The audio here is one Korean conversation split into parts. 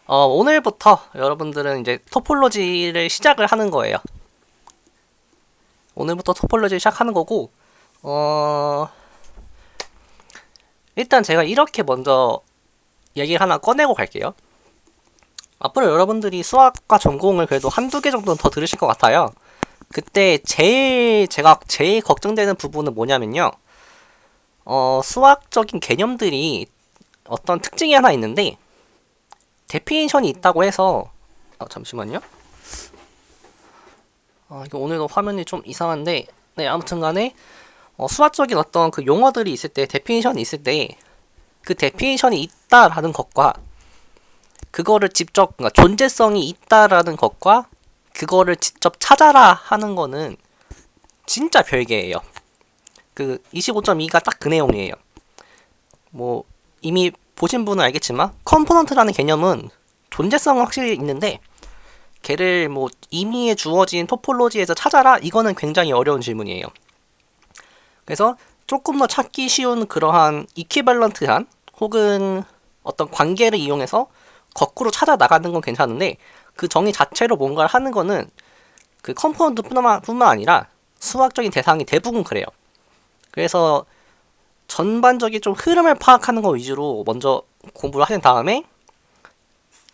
오늘부터 여러분들은 이제 토폴로지를 시작을 하는 거예요. 오늘부터 토폴로지 시작하는 거고, 어, 일단 제가 이렇게 먼저 얘기를 하나 꺼내고 갈게요. 앞으로 여러분들이 수학과 전공을 그래도 한두 개 정도는 더 들으실 것 같아요. 그때 제가 제일 걱정되는 부분은 뭐냐면요. 수학적인 개념들이 어떤 특징이 하나 있는데, 데피니션이 있다고 해서, 잠시만요. 이거 오늘도 화면이 좀 이상한데, 네, 아무튼 간에, 수학적인 어떤 그 용어들이 있을 때, 데피니션이 있을 때, 그 데피니션이 있다라는 것과, 그거를 직접, 그러니까 존재성이 있다라는 것과, 그거를 직접 찾아라 하는 거는 진짜 별개예요. 그 25.2가 딱 그 내용이에요. 뭐, 이미 보신 분은 알겠지만, 컴포넌트라는 개념은 존재성은 확실히 있는데, 걔를 뭐 임의에 주어진 토폴로지에서 찾아라? 이거는 굉장히 어려운 질문이에요. 그래서 조금 더 찾기 쉬운 그러한 이퀴밸런트한 혹은 어떤 관계를 이용해서 거꾸로 찾아 나가는 건 괜찮은데 그 정의 자체로 뭔가를 하는 거는 그 컴포넌트뿐만 아니라 수학적인 대상이 대부분 그래요. 그래서 전반적인 좀 흐름을 파악하는 거 위주로 먼저 공부를 하신 다음에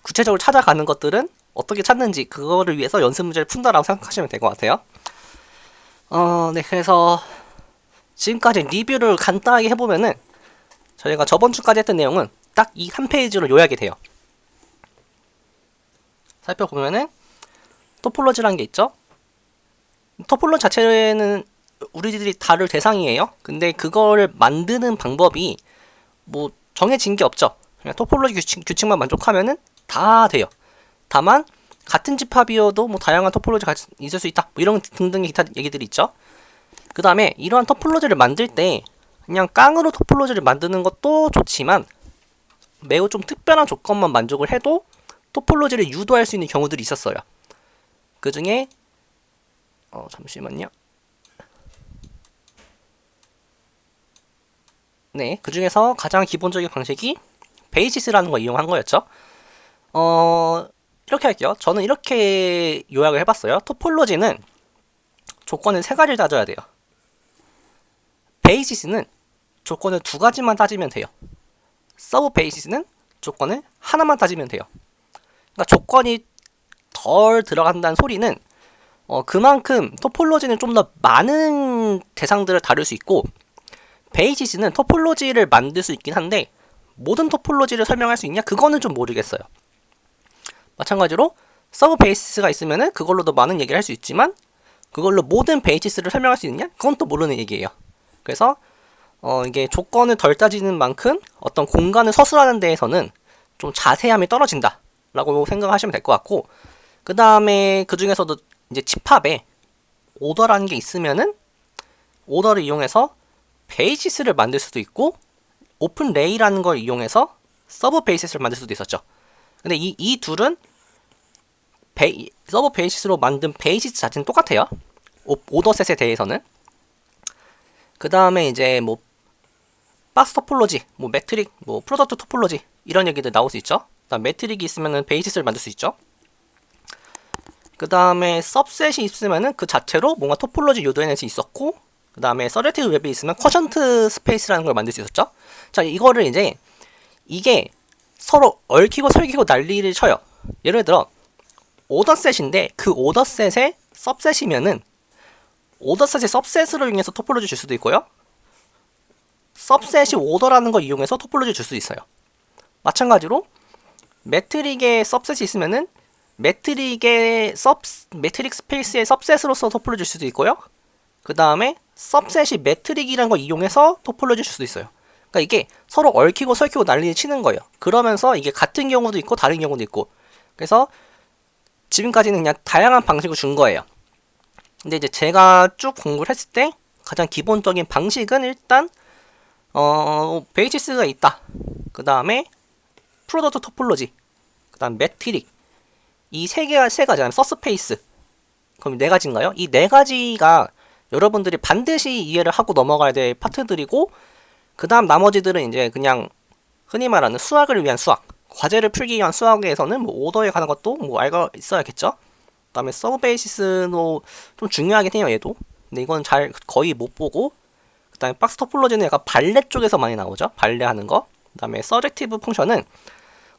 구체적으로 찾아가는 것들은 어떻게 찾는지 그거를 위해서 연습 문제를 푼다라고 생각하시면 될 것 같아요. 네, 그래서 지금까지 리뷰를 간단하게 해보면은 저희가 저번 주까지 했던 내용은 딱 이 한 페이지로 요약이 돼요. 살펴보면은 토폴로지라는 게 있죠. 토폴로지 자체는 우리들이 다룰 대상이에요. 근데 그거를 만드는 방법이 뭐 정해진 게 없죠. 그냥 토폴로지 규칙만 만족하면은 다 돼요. 다만 같은 집합이어도 뭐 다양한 토폴로지가 있을 수 있다. 뭐 이런 등등의 기타 얘기들이 있죠. 그 다음에 이러한 토폴로지를 만들 때 그냥 깡으로 토폴로지를 만드는 것도 좋지만 매우 좀 특별한 조건만 만족을 해도 토폴로지를 유도할 수 있는 경우들이 있었어요. 그 중에 잠시만요. 네, 그 중에서 가장 기본적인 방식이 베이시스라는 걸 이용한 거였죠. 이렇게 할게요. 저는 이렇게 요약을 해봤어요. 토폴로지는 조건을 세 가지를 따져야 돼요. 베이시스는 조건을 두 가지만 따지면 돼요. 서브 베이시스는 조건을 하나만 따지면 돼요. 그러니까 조건이 덜 들어간다는 소리는 그만큼 토폴로지는 좀 더 많은 대상들을 다룰 수 있고 베이시스는 토폴로지를 만들 수 있긴 한데 모든 토폴로지를 설명할 수 있냐? 그거는 좀 모르겠어요. 마찬가지로 서브 베이시스가 있으면은 그걸로도 많은 얘기를 할 수 있지만 그걸로 모든 베이시스를 설명할 수 있냐? 그건 또 모르는 얘기예요. 그래서 이게 조건을 덜 따지는 만큼 어떤 공간을 서술하는 데에서는 좀 자세함이 떨어진다 라고 생각하시면 될 것 같고 그 다음에 그 중에서도 이제 집합에 오더라는 게 있으면은 오더를 이용해서 베이시스를 만들 수도 있고 오픈 레이라는 걸 이용해서 서브 베이시스를 만들 수도 있었죠. 근데 이 둘은 서브 베이시스로 만든 베이시스 자체는 똑같아요. 오더셋에 대해서는. 그 다음에 이제 뭐 박스 토폴로지, 뭐 매트릭, 뭐 프로덕트 토폴로지 이런 얘기들 나올 수 있죠. 그다음 매트릭이 있으면은 베이시스를 만들 수 있죠. 그 다음에 섭셋이 있으면은 그 자체로 뭔가 토폴로지 유도해낼 수 있었고 그 다음에 서레티브 웹이 있으면 쿼션트 스페이스라는 걸 만들 수 있었죠. 자, 이거를 이제 이게 서로 얽히고 설키고 난리를 쳐요. 예를 들어 오더셋인데 그 오더셋의 섭셋이면은 오더셋의 섭셋으로 인해서 토폴로지 줄 수도 있고요. 섭셋이 오더라는 걸 이용해서 토폴로지 줄 수 있어요. 마찬가지로 매트릭의 섭셋이 있으면은 매트릭 스페이스의 섭셋으로서 토폴로지 줄 수도 있고요. 그 다음에 섭셋이 매트릭이라는 걸 이용해서 토폴로지 줄 수도 있어요. 그러니까 이게 서로 얽히고 설키고 난리를 치는 거예요. 그러면서 이게 같은 경우도 있고 다른 경우도 있고 그래서 지금까지는 그냥 다양한 방식을 준 거예요. 근데 이제 제가 쭉 공부를 했을 때 가장 기본적인 방식은 일단 베이시스가 있다. 그 다음에 프로덕트 토폴로지, 그 다음 매트릭 이 세 가지, 서스페이스 그럼 네 가지인가요? 이 네 가지가 여러분들이 반드시 이해를 하고 넘어가야 될 파트들이고 그 다음 나머지들은 이제 그냥 흔히 말하는 수학을 위한 수학 과제를 풀기 위한 수학에서는 뭐 오더에 관한 것도 뭐 알고 있어야겠죠. 그다음에 서브 베이시스도 좀 중요하긴 해요, 얘도. 근데 이건 잘 거의 못 보고, 그다음에 박스 토폴로지는 약간 발레 쪽에서 많이 나오죠. 발레 하는 거. 그다음에 서젝티브 펑션은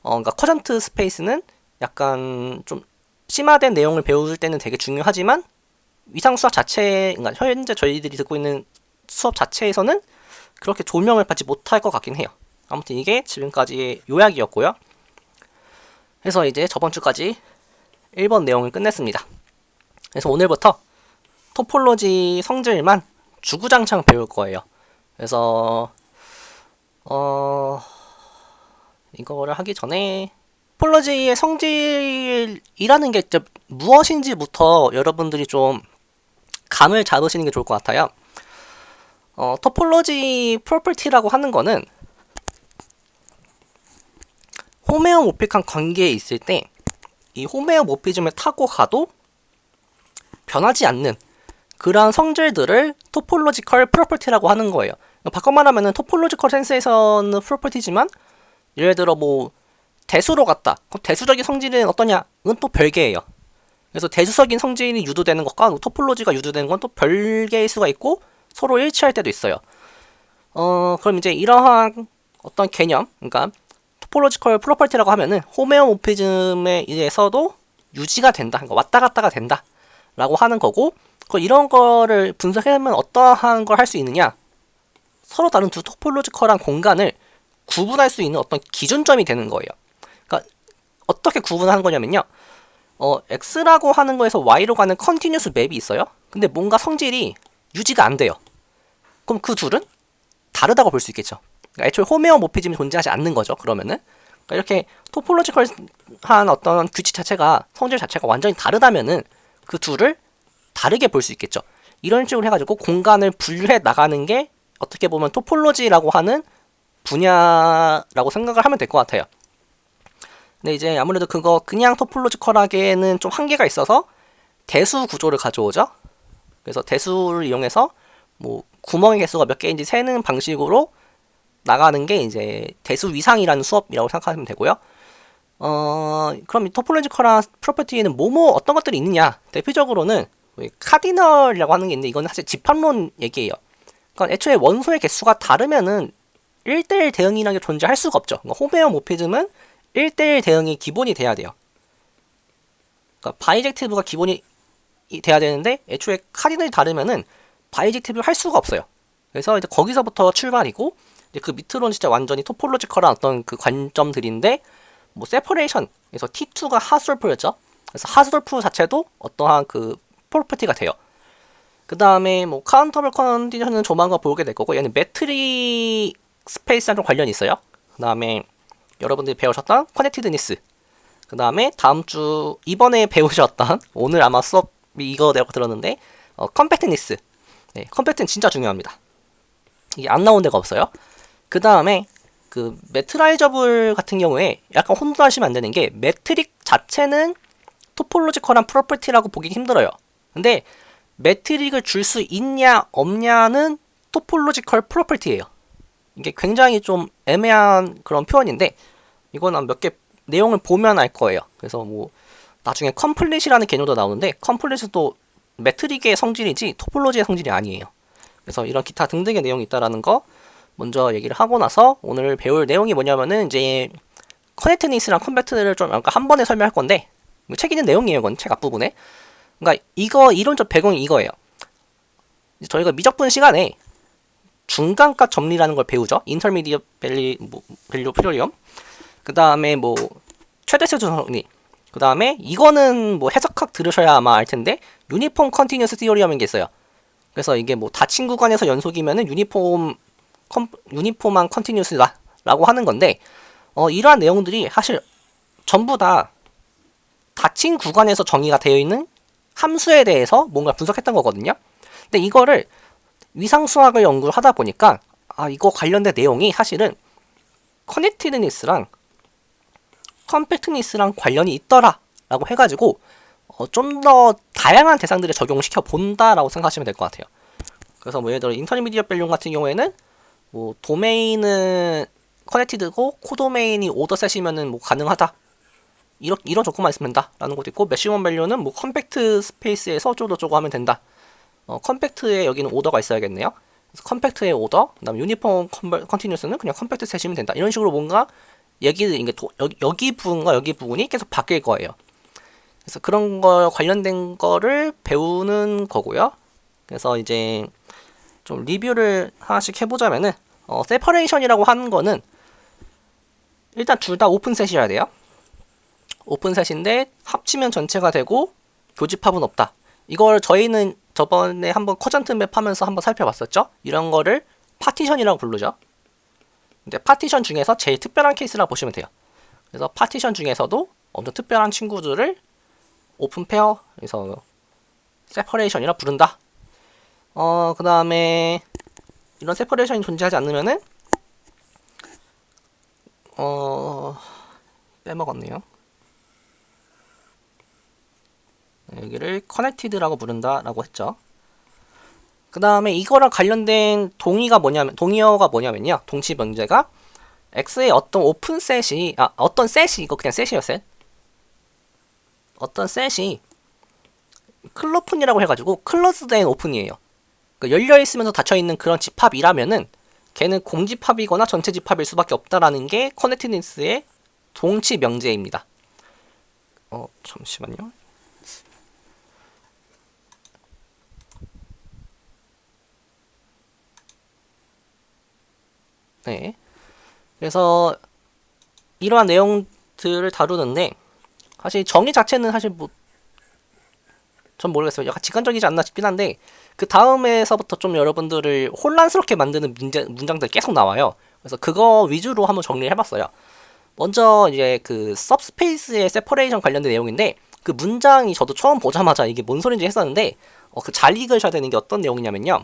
그러니까 커전트 스페이스는 약간 좀 심화된 내용을 배울 때는 되게 중요하지만 위상 수학 자체, 그러니까 현재 저희들이 듣고 있는 수업 자체에서는 그렇게 조명을 받지 못할 것 같긴 해요. 아무튼 이게 지금까지의 요약이었고요. 그래서 이제 저번 주까지 1번 내용을 끝냈습니다. 그래서 오늘부터 토폴로지 성질만 주구장창 배울 거예요. 그래서 이거를 하기 전에 토폴로지의 성질이라는 게 무엇인지부터 여러분들이 좀 감을 잡으시는 게 좋을 것 같아요. 토폴로지 프로퍼티라고 하는 거는 호메오모픽한 관계에 있을 때 이 호메오모피즘을 타고 가도 변하지 않는 그러한 성질들을 토폴로지컬 프로퍼티라고 하는 거예요. 바꿔 말하면은 토폴로지컬 센스에서는 프로퍼티지만 예를 들어 뭐 대수로 갔다. 그럼 대수적인 성질은 어떠냐? 은 또 별개예요. 그래서 대수적인 성질이 유도되는 것과 토폴로지가 유도되는 건 또 별개일 수가 있고 서로 일치할 때도 있어요. 그럼 이제 이러한 어떤 개념, 그러니까 토폴로지컬 프로퍼티라고 하면은 호메오모피즘에 의해서도 유지가 된다, 그러니까 왔다 갔다가 된다 라고 하는 거고, 이런 거를 분석해보면 어떠한 걸 할 수 있느냐, 서로 다른 두 토폴로지컬한 공간을 구분할 수 있는 어떤 기준점이 되는 거예요. 그러니까 어떻게 구분하는 거냐면요, X라고 하는 거에서 Y로 가는 컨티뉴스 맵이 있어요. 근데 뭔가 성질이 유지가 안 돼요. 그럼 그 둘은 다르다고 볼 수 있겠죠. 그러니까 애초에 호메오모피즘이 존재하지 않는 거죠. 그러면은 그러니까 이렇게 토폴로지컬한 어떤 규칙 자체가, 성질 자체가 완전히 다르다면은 그 둘을 다르게 볼 수 있겠죠. 이런 식으로 해가지고 공간을 분류해 나가는 게 어떻게 보면 토폴로지라고 하는 분야라고 생각을 하면 될 것 같아요. 근데 이제 아무래도 그거 그냥 토폴로지컬하게는 좀 한계가 있어서 대수 구조를 가져오죠. 그래서 대수를 이용해서 뭐 구멍의 개수가 몇 개인지 세는 방식으로 나가는 게 이제 대수 위상이라는 수업이라고 생각하시면 되고요. 그럼 이 토폴로지컬한 프로퍼티에는 뭐뭐 어떤 것들이 있느냐? 대표적으로는 카디널이라고 하는 게 있는데 이건 사실 집합론 얘기예요. 그러니까 애초에 원소의 개수가 다르면은 1대1 대응이라는 게 존재할 수가 없죠. 그러니까 호메오모피즘은 1대1 대응이 기본이 돼야 돼요. 그러니까 바이젝티브가 기본이 돼야 되는데 애초에 카디널이 다르면은 바이젝티브를 할 수가 없어요. 그래서 이제 거기서부터 출발이고, 이제 그 밑으로는 진짜 완전히 토폴로지컬한 어떤 그 관점들인데, 뭐 세퍼레이션, 그래서 T2가 하스돌프였죠. 그래서 하스돌프 자체도 어떠한 그 프로퍼티가 돼요. 그 다음에 뭐 카운터블 컨디션은 조만간 보게 될 거고, 얘는 매트릭 스페이스랑 좀 관련이 있어요. 그 다음에 여러분들이 배우셨던 커넥티드니스, 그 다음에 다음 주 이번에 배우셨던 오늘 아마 수업이 이거 내가 들었는데 컴팩트니스. 네, 컴팩트는 진짜 중요합니다. 이게 안 나온 데가 없어요. 그 다음에 그 매트라이저블 같은 경우에 약간 혼돈하시면 안 되는 게, 매트릭 자체는 토폴로지컬한 프로퍼티라고 보기 힘들어요. 근데 매트릭을 줄 수 있냐 없냐는 토폴로지컬 프로퍼티예요. 이게 굉장히 좀 애매한 그런 표현인데, 이건 몇 개 내용을 보면 알 거예요. 그래서 뭐 나중에 컴플릿이라는 개념도 나오는데, 컴플릿도 매트릭의 성질이지 토폴로지의 성질이 아니에요. 그래서 이런 기타 등등의 내용이 있다라는 거 먼저 얘기를 하고 나서, 오늘 배울 내용이 뭐냐면은 이제 커넥트니스랑 컴팩트를 좀 한 번에 설명할 건데, 책 있는 내용이에요. 이건 책 앞부분에. 그러니까 이거 이론적 배경이 이거예요. 저희가 미적분 시간에 중간값 점리라는 걸 배우죠. 인터미디엇 밸류 프리리엄. 그 다음에 뭐 최대세수 정리. 그 다음에 이거는 뭐 해석학 들으셔야 아마 알 텐데, 유니폼 컨티뉴스 티오리엄인 게 있어요. 그래서 이게 뭐 닫힌 구간에서 연속이면은 유니폼한 컨티뉴스다라고 하는 건데, 이러한 내용들이 사실 전부 다 닫힌 구간에서 정의가 되어 있는 함수에 대해서 뭔가 분석했던 거거든요. 근데 이거를 위상수학을 연구를 하다 보니까, 이거 관련된 내용이 사실은 커넥티드니스랑 컴팩트니스랑 관련이 있더라 라고 해가지고 좀 더 다양한 대상들에 적용을 시켜 본다라고 생각하시면 될 것 같아요. 그래서 뭐 예를 들어 인터미디엇 밸류 같은 경우에는 뭐 도메인은 커넥티드고 코도메인이 오더셋이면은 뭐 가능하다. 이런 조건만 있으면 된다 라는 것도 있고, 맥시멈 밸류는 뭐 컴팩트 스페이스에서 어쩌고저쩌고 하면 된다. 컴팩트에 여기는 오더가 있어야겠네요. 그래서 컴팩트의 오더, 그 다음에 유니폼 컨티뉴스는 그냥 컴팩트 셋이면 된다. 이런 식으로 뭔가 여기 부분과 여기 부분이 계속 바뀔 거예요. 그래서 그런 거 관련된 거를 배우는 거고요. 그래서 이제 좀 리뷰를 하나씩 해보자면은, 세퍼레이션이라고 하는 거는 일단 둘 다 오픈셋이어야 돼요. 오픈셋인데 합치면 전체가 되고 교집합은 없다. 이걸 저희는 저번에 한번 쿼전트 맵 하면서 한번 살펴봤었죠. 이런 거를 파티션이라고 부르죠. 근데 파티션 중에서 제일 특별한 케이스라고 보시면 돼요. 그래서 파티션 중에서도 엄청 특별한 친구들을 오픈 페어, 그래서 세퍼레이션이라 부른다. 그 다음에 이런 세퍼레이션이 존재하지 않으면은 빼먹었네요. 여기를 커넥티드라고 부른다라고 했죠. 그 다음에 이거랑 관련된 동의어가 뭐냐면요. 동치 문제가 X의 어떤 오픈셋이, 어떤 셋이, 이거 그냥 셋이요, 셋. 어떤 셋이 클로픈이라고 해가지고 클로즈된 오픈이에요. 그러니까 열려있으면서 닫혀있는 그런 집합이라면은 걔는 공집합이거나 전체 집합일 수밖에 없다라는 게 커넥티드니스의 동치 명제입니다. 잠시만요. 네. 그래서 이러한 내용들을 다루는데, 사실 정의 자체는 사실 전 모르겠어요. 약간 직관적이지 않나 싶긴 한데, 그 다음에서부터 좀 여러분들을 혼란스럽게 만드는 문장들이 계속 나와요. 그래서 그거 위주로 한번 정리를 해봤어요. 먼저 이제 그 서브스페이스의 세퍼레이션 관련된 내용인데, 그 문장이 저도 처음 보자마자 이게 뭔 소린지 했었는데, 그 잘 읽으셔야 되는 게 어떤 내용이냐면요.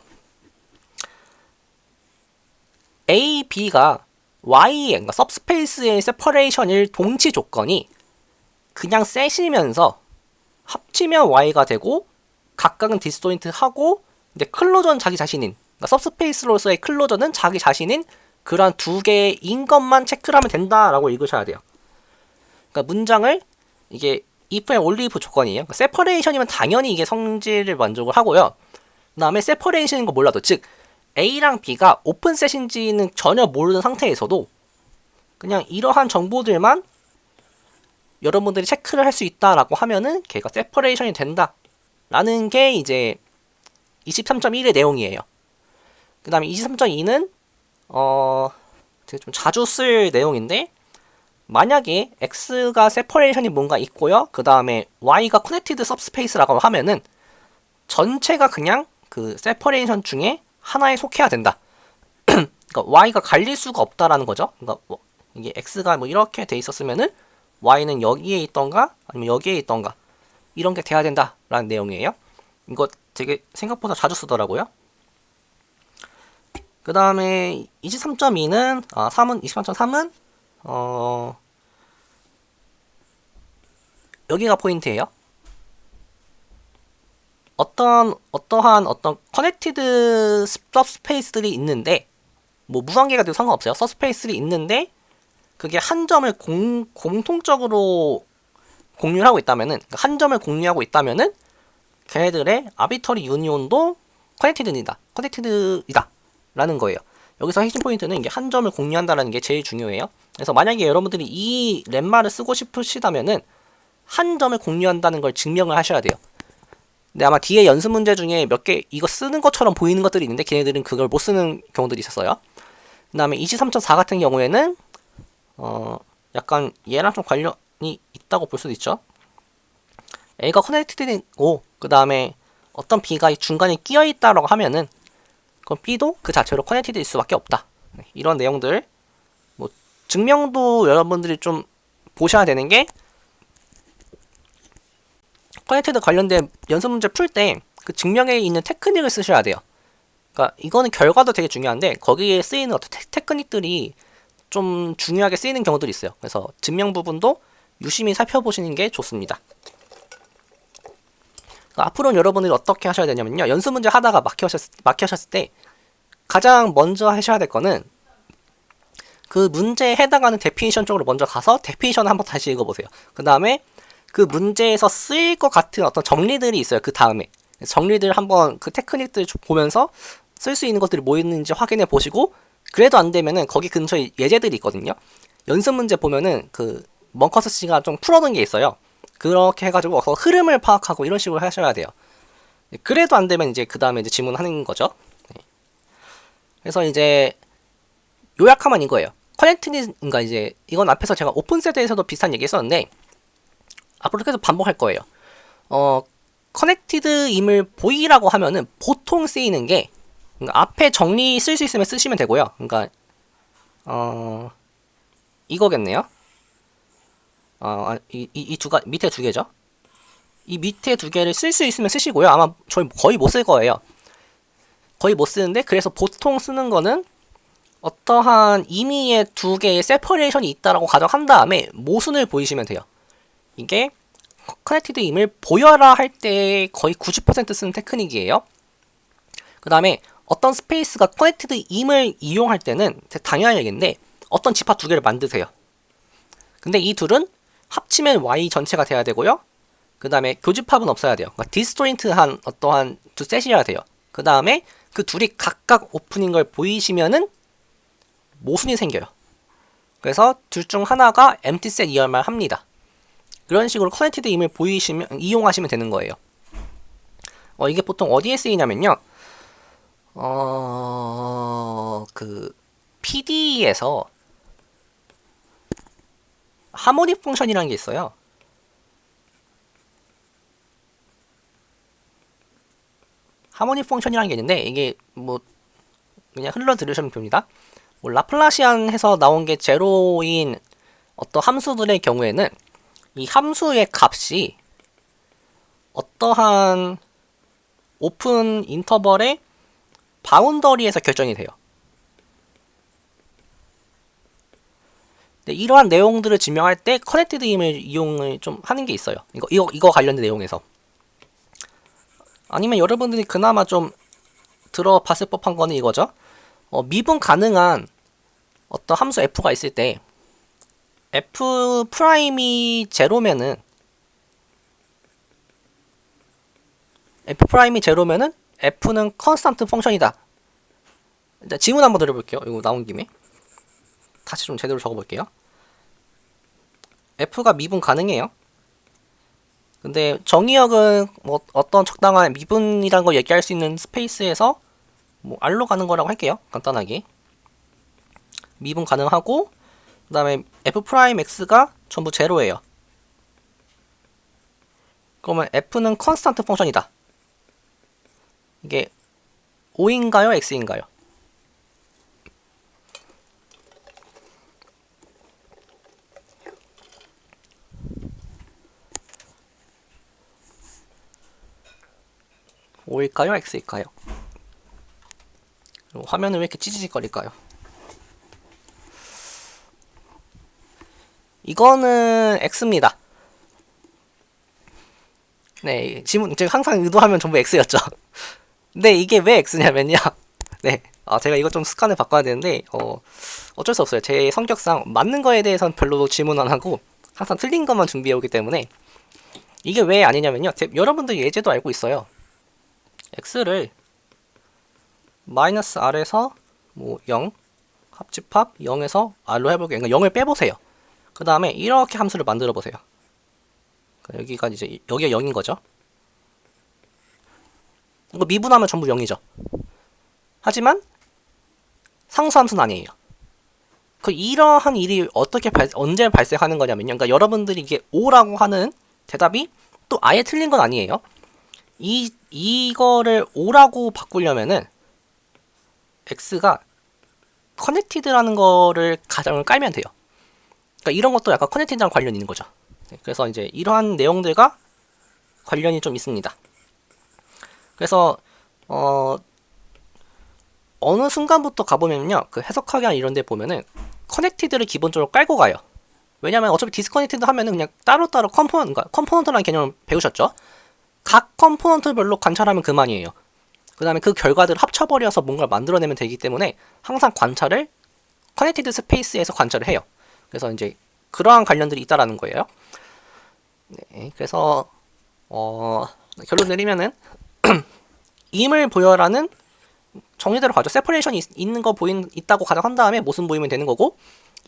A, B가 Y의, 그러니까 서브스페이스의 세퍼레이션일 동치 조건이 그냥 셋이면서 합치면 Y가 되고 각각은 디스조인트하고, 근데 클로저는 자기 자신인, 그러니까 서브스페이스로서의 클로저는 자기 자신인 그러한 두 개인 것만 체크를 하면 된다라고 읽으셔야 돼요. 그러니까 문장을 이게 if and only if 조건이에요. 그러니까 세퍼레이션이면 당연히 이게 성질을 만족을 하고요. 그 다음에 세퍼레이션인 거 몰라도, 즉 A랑 B가 오픈셋인지는 전혀 모르는 상태에서도 그냥 이러한 정보들만 여러분들이 체크를 할 수 있다라고 하면은 걔가 세퍼레이션이 된다 라는 게 이제 23.1의 내용이에요. 그 다음에 23.2는 되게 좀 자주 쓸 내용인데, 만약에 X가 세퍼레이션이 뭔가 있고요, 그 다음에 Y가 커넥티드 서브스페이스라고 하면은 전체가 그냥 그 세퍼레이션 중에 하나에 속해야 된다. 그러니까 Y가 갈릴 수가 없다라는 거죠. 그러니까 이게 X가 뭐 이렇게 돼 있었으면은 Y는 여기에 있던가 아니면 여기에 있던가 이런 게 돼야 된다라는 내용이에요. 이거 되게 생각보다 자주 쓰더라고요. 그 다음에 23.2는 23.3은 여기가 포인트예요. 어떠한 커넥티드 서브스페이스들이 있는데, 뭐 무관계가 돼도 상관없어요. 서브스페이스들이 있는데 그게 한 점을 공통적으로 공유를 하고 있다면은, 그러니까 한 점을 공유하고 있다면은 걔네들의 아비터리 유니온도 커넥티드이다 라는 거예요. 여기서 핵심 포인트는 이게 한 점을 공유한다라는 게 제일 중요해요. 그래서 만약에 여러분들이 이 렘마를 쓰고 싶으시다면은 한 점을 공유한다는 걸 증명을 하셔야 돼요. 근데 아마 뒤에 연습 문제 중에 몇 개 이거 쓰는 것처럼 보이는 것들이 있는데 걔네들은 그걸 못 쓰는 경우들이 있었어요. 그 다음에 23.4 같은 경우에는 약간 얘랑 좀 관련이 있다고 볼 수도 있죠. A가 커넥티드고 그 다음에 어떤 B가 중간에 끼어있다라고 하면은 그럼 B도 그 자체로 커넥티드일 수밖에 없다. 이런 내용들, 뭐 증명도 여러분들이 좀 보셔야 되는 게, 커넥티드 관련된 연습 문제 풀 때 그 증명에 있는 테크닉을 쓰셔야 돼요. 그러니까 이거는 결과도 되게 중요한데 거기에 쓰이는 어떤 테크닉들이 좀 중요하게 쓰이는 경우들이 있어요. 그래서 증명 부분도 유심히 살펴보시는 게 좋습니다. 그러니까 앞으로는 여러분들이 어떻게 하셔야 되냐면요, 연습 문제 하다가 막히셨을 때 가장 먼저 하셔야 될 거는 그 문제에 해당하는 데피니션 쪽으로 먼저 가서 데피니션을 한번 다시 읽어보세요. 그 다음에 그 문제에서 쓰일 것 같은 어떤 정리들이 있어요. 그 다음에 정리들 한번 그 테크닉들 보면서 쓸 수 있는 것들이 뭐 있는지 확인해 보시고, 그래도 안 되면은 거기 근처에 예제들이 있거든요. 연습 문제 보면은 그 먼커스 씨가 좀 풀어놓은 게 있어요. 그렇게 해가지고 흐름을 파악하고 이런 식으로 하셔야 돼요. 그래도 안 되면 이제 그 다음에 이제 질문하는 거죠. 그래서 이제 요약하면 이거예요. 커넥티드인가 이제 이건 앞에서 제가 오픈셋에서도 비슷한 얘기 했었는데 앞으로 계속 반복할 거예요. 커넥티드임을 보이라고 하면은 보통 쓰이는 게, 그러니까 앞에 정리 쓸 수 있으면 쓰시면 되고요. 그러니까 이거겠네요. 이 밑에 두 개죠. 이 밑에 두 개를 쓸 수 있으면 쓰시고요. 아마 저희 거의 못 쓸 거예요. 거의 못 쓰는데, 그래서 보통 쓰는 거는 어떠한 임의의 두 개의 세퍼레이션이 있다라고 가정한 다음에 모순을 보이시면 돼요. 이게 커넥티드임을 보여라 할 때 거의 90% 쓰는 테크닉이에요. 그 다음에 어떤 스페이스가 커넥티드임을 이용할 때는 당연한 얘기인데 어떤 집합 두 개를 만드세요. 근데 이 둘은 합치면 Y 전체가 돼야 되고요. 그 다음에 교집합은 없어야 돼요. 그러니까 디스조인트한 어떠한 두 셋이어야 돼요. 그 다음에 그 둘이 각각 오픈인 걸 보이시면은 모순이 생겨요. 그래서 둘 중 하나가 empty set 이열만 합니다. 그런 식으로 커넥티드임을 이용하시면 되는 거예요. 이게 보통 어디에 쓰이냐면요. 그 PD에서 하모닉 펑션이라는 게 있어요. 하모닉 펑션이라는 게 있는데 이게 뭐 그냥 흘러 들으시면 됩니다. 뭐 라플라시안 해서 나온 게 제로인 어떤 함수들의 경우에는 이 함수의 값이 어떠한 오픈 인터벌의 바운더리에서 결정이 돼요. 이러한 내용들을 증명할 때 커넥티드임을 이용을 좀 하는 게 있어요. 이거 관련된 내용에서. 아니면 여러분들이 그나마 좀 들어봤을 법한 거는 이거죠. 미분 가능한 어떤 함수 f가 있을 때 f 프라임이 제로면은 f는 컨스탄트 펑션이다. 일단 질문 한번 드려볼게요. 이거 나온 김에 다시 좀 제대로 적어볼게요. f가 미분 가능해요. 근데 정의역은 뭐 어떤 적당한 미분이라는 걸 얘기할 수 있는 스페이스에서 뭐 R로 가는 거라고 할게요. 간단하게 미분 가능하고, 그 다음에 f'x가 전부 제로예요. 그러면 f는 컨스탄트 펑션이다. 이게 O인가요? X인가요? O일까요? X일까요? 화면은 왜 이렇게 찌지직거릴까요? 이거는 X입니다. 네, 지금 제가 항상 의도하면 전부 X였죠. 근데 이게 왜 X냐면요. 네, 제가 이거 좀 습관을 바꿔야 되는데 어쩔 수 없어요. 제 성격상 맞는 거에 대해서는 별로 질문 안 하고 항상 틀린 것만 준비해 오기 때문에. 이게 왜 아니냐면요. 여러분들 예제도 알고 있어요. X를 마이너스 R에서 뭐 0, 합집합 0에서 R로 해볼게요. 그러니까 0을 빼보세요. 그 다음에 이렇게 함수를 만들어 보세요. 여기가 이제 여기가 0인 거죠. 이거 미분하면 전부 0이죠. 하지만 상수함수는 아니에요. 이러한 일이 언제 발생하는 거냐면요. 그러니까 여러분들이 이게 O라고 하는 대답이 또 아예 틀린 건 아니에요. 이거를 O라고 바꾸려면은 X가 커넥티드라는 거를 가정을 깔면 돼요. 그러니까 이런 것도 약간 커넥티드랑 관련이 있는 거죠. 그래서 이제 이러한 내용들과 관련이 좀 있습니다. 그래서 어느 순간부터 가보면요, 그 해석하기나 이런 데 보면은 커넥티드를 기본적으로 깔고 가요. 왜냐면 어차피 디스커넥티드 하면은 그냥 따로따로 컴포넌트라는 개념을 배우셨죠? 각 컴포넌트별로 관찰하면 그만이에요. 그 다음에 그 결과들을 합쳐버려서 뭔가를 만들어내면 되기 때문에 항상 관찰을 커넥티드 스페이스에서 관찰을 해요. 그래서 이제 그러한 관련들이 있다라는 거예요. 네, 그래서 결론 내리면은 임을 보여라는 정리대로 가죠. 세퍼레이션이 있는 거 있다고 가정한 다음에 모순 보이면 되는 거고,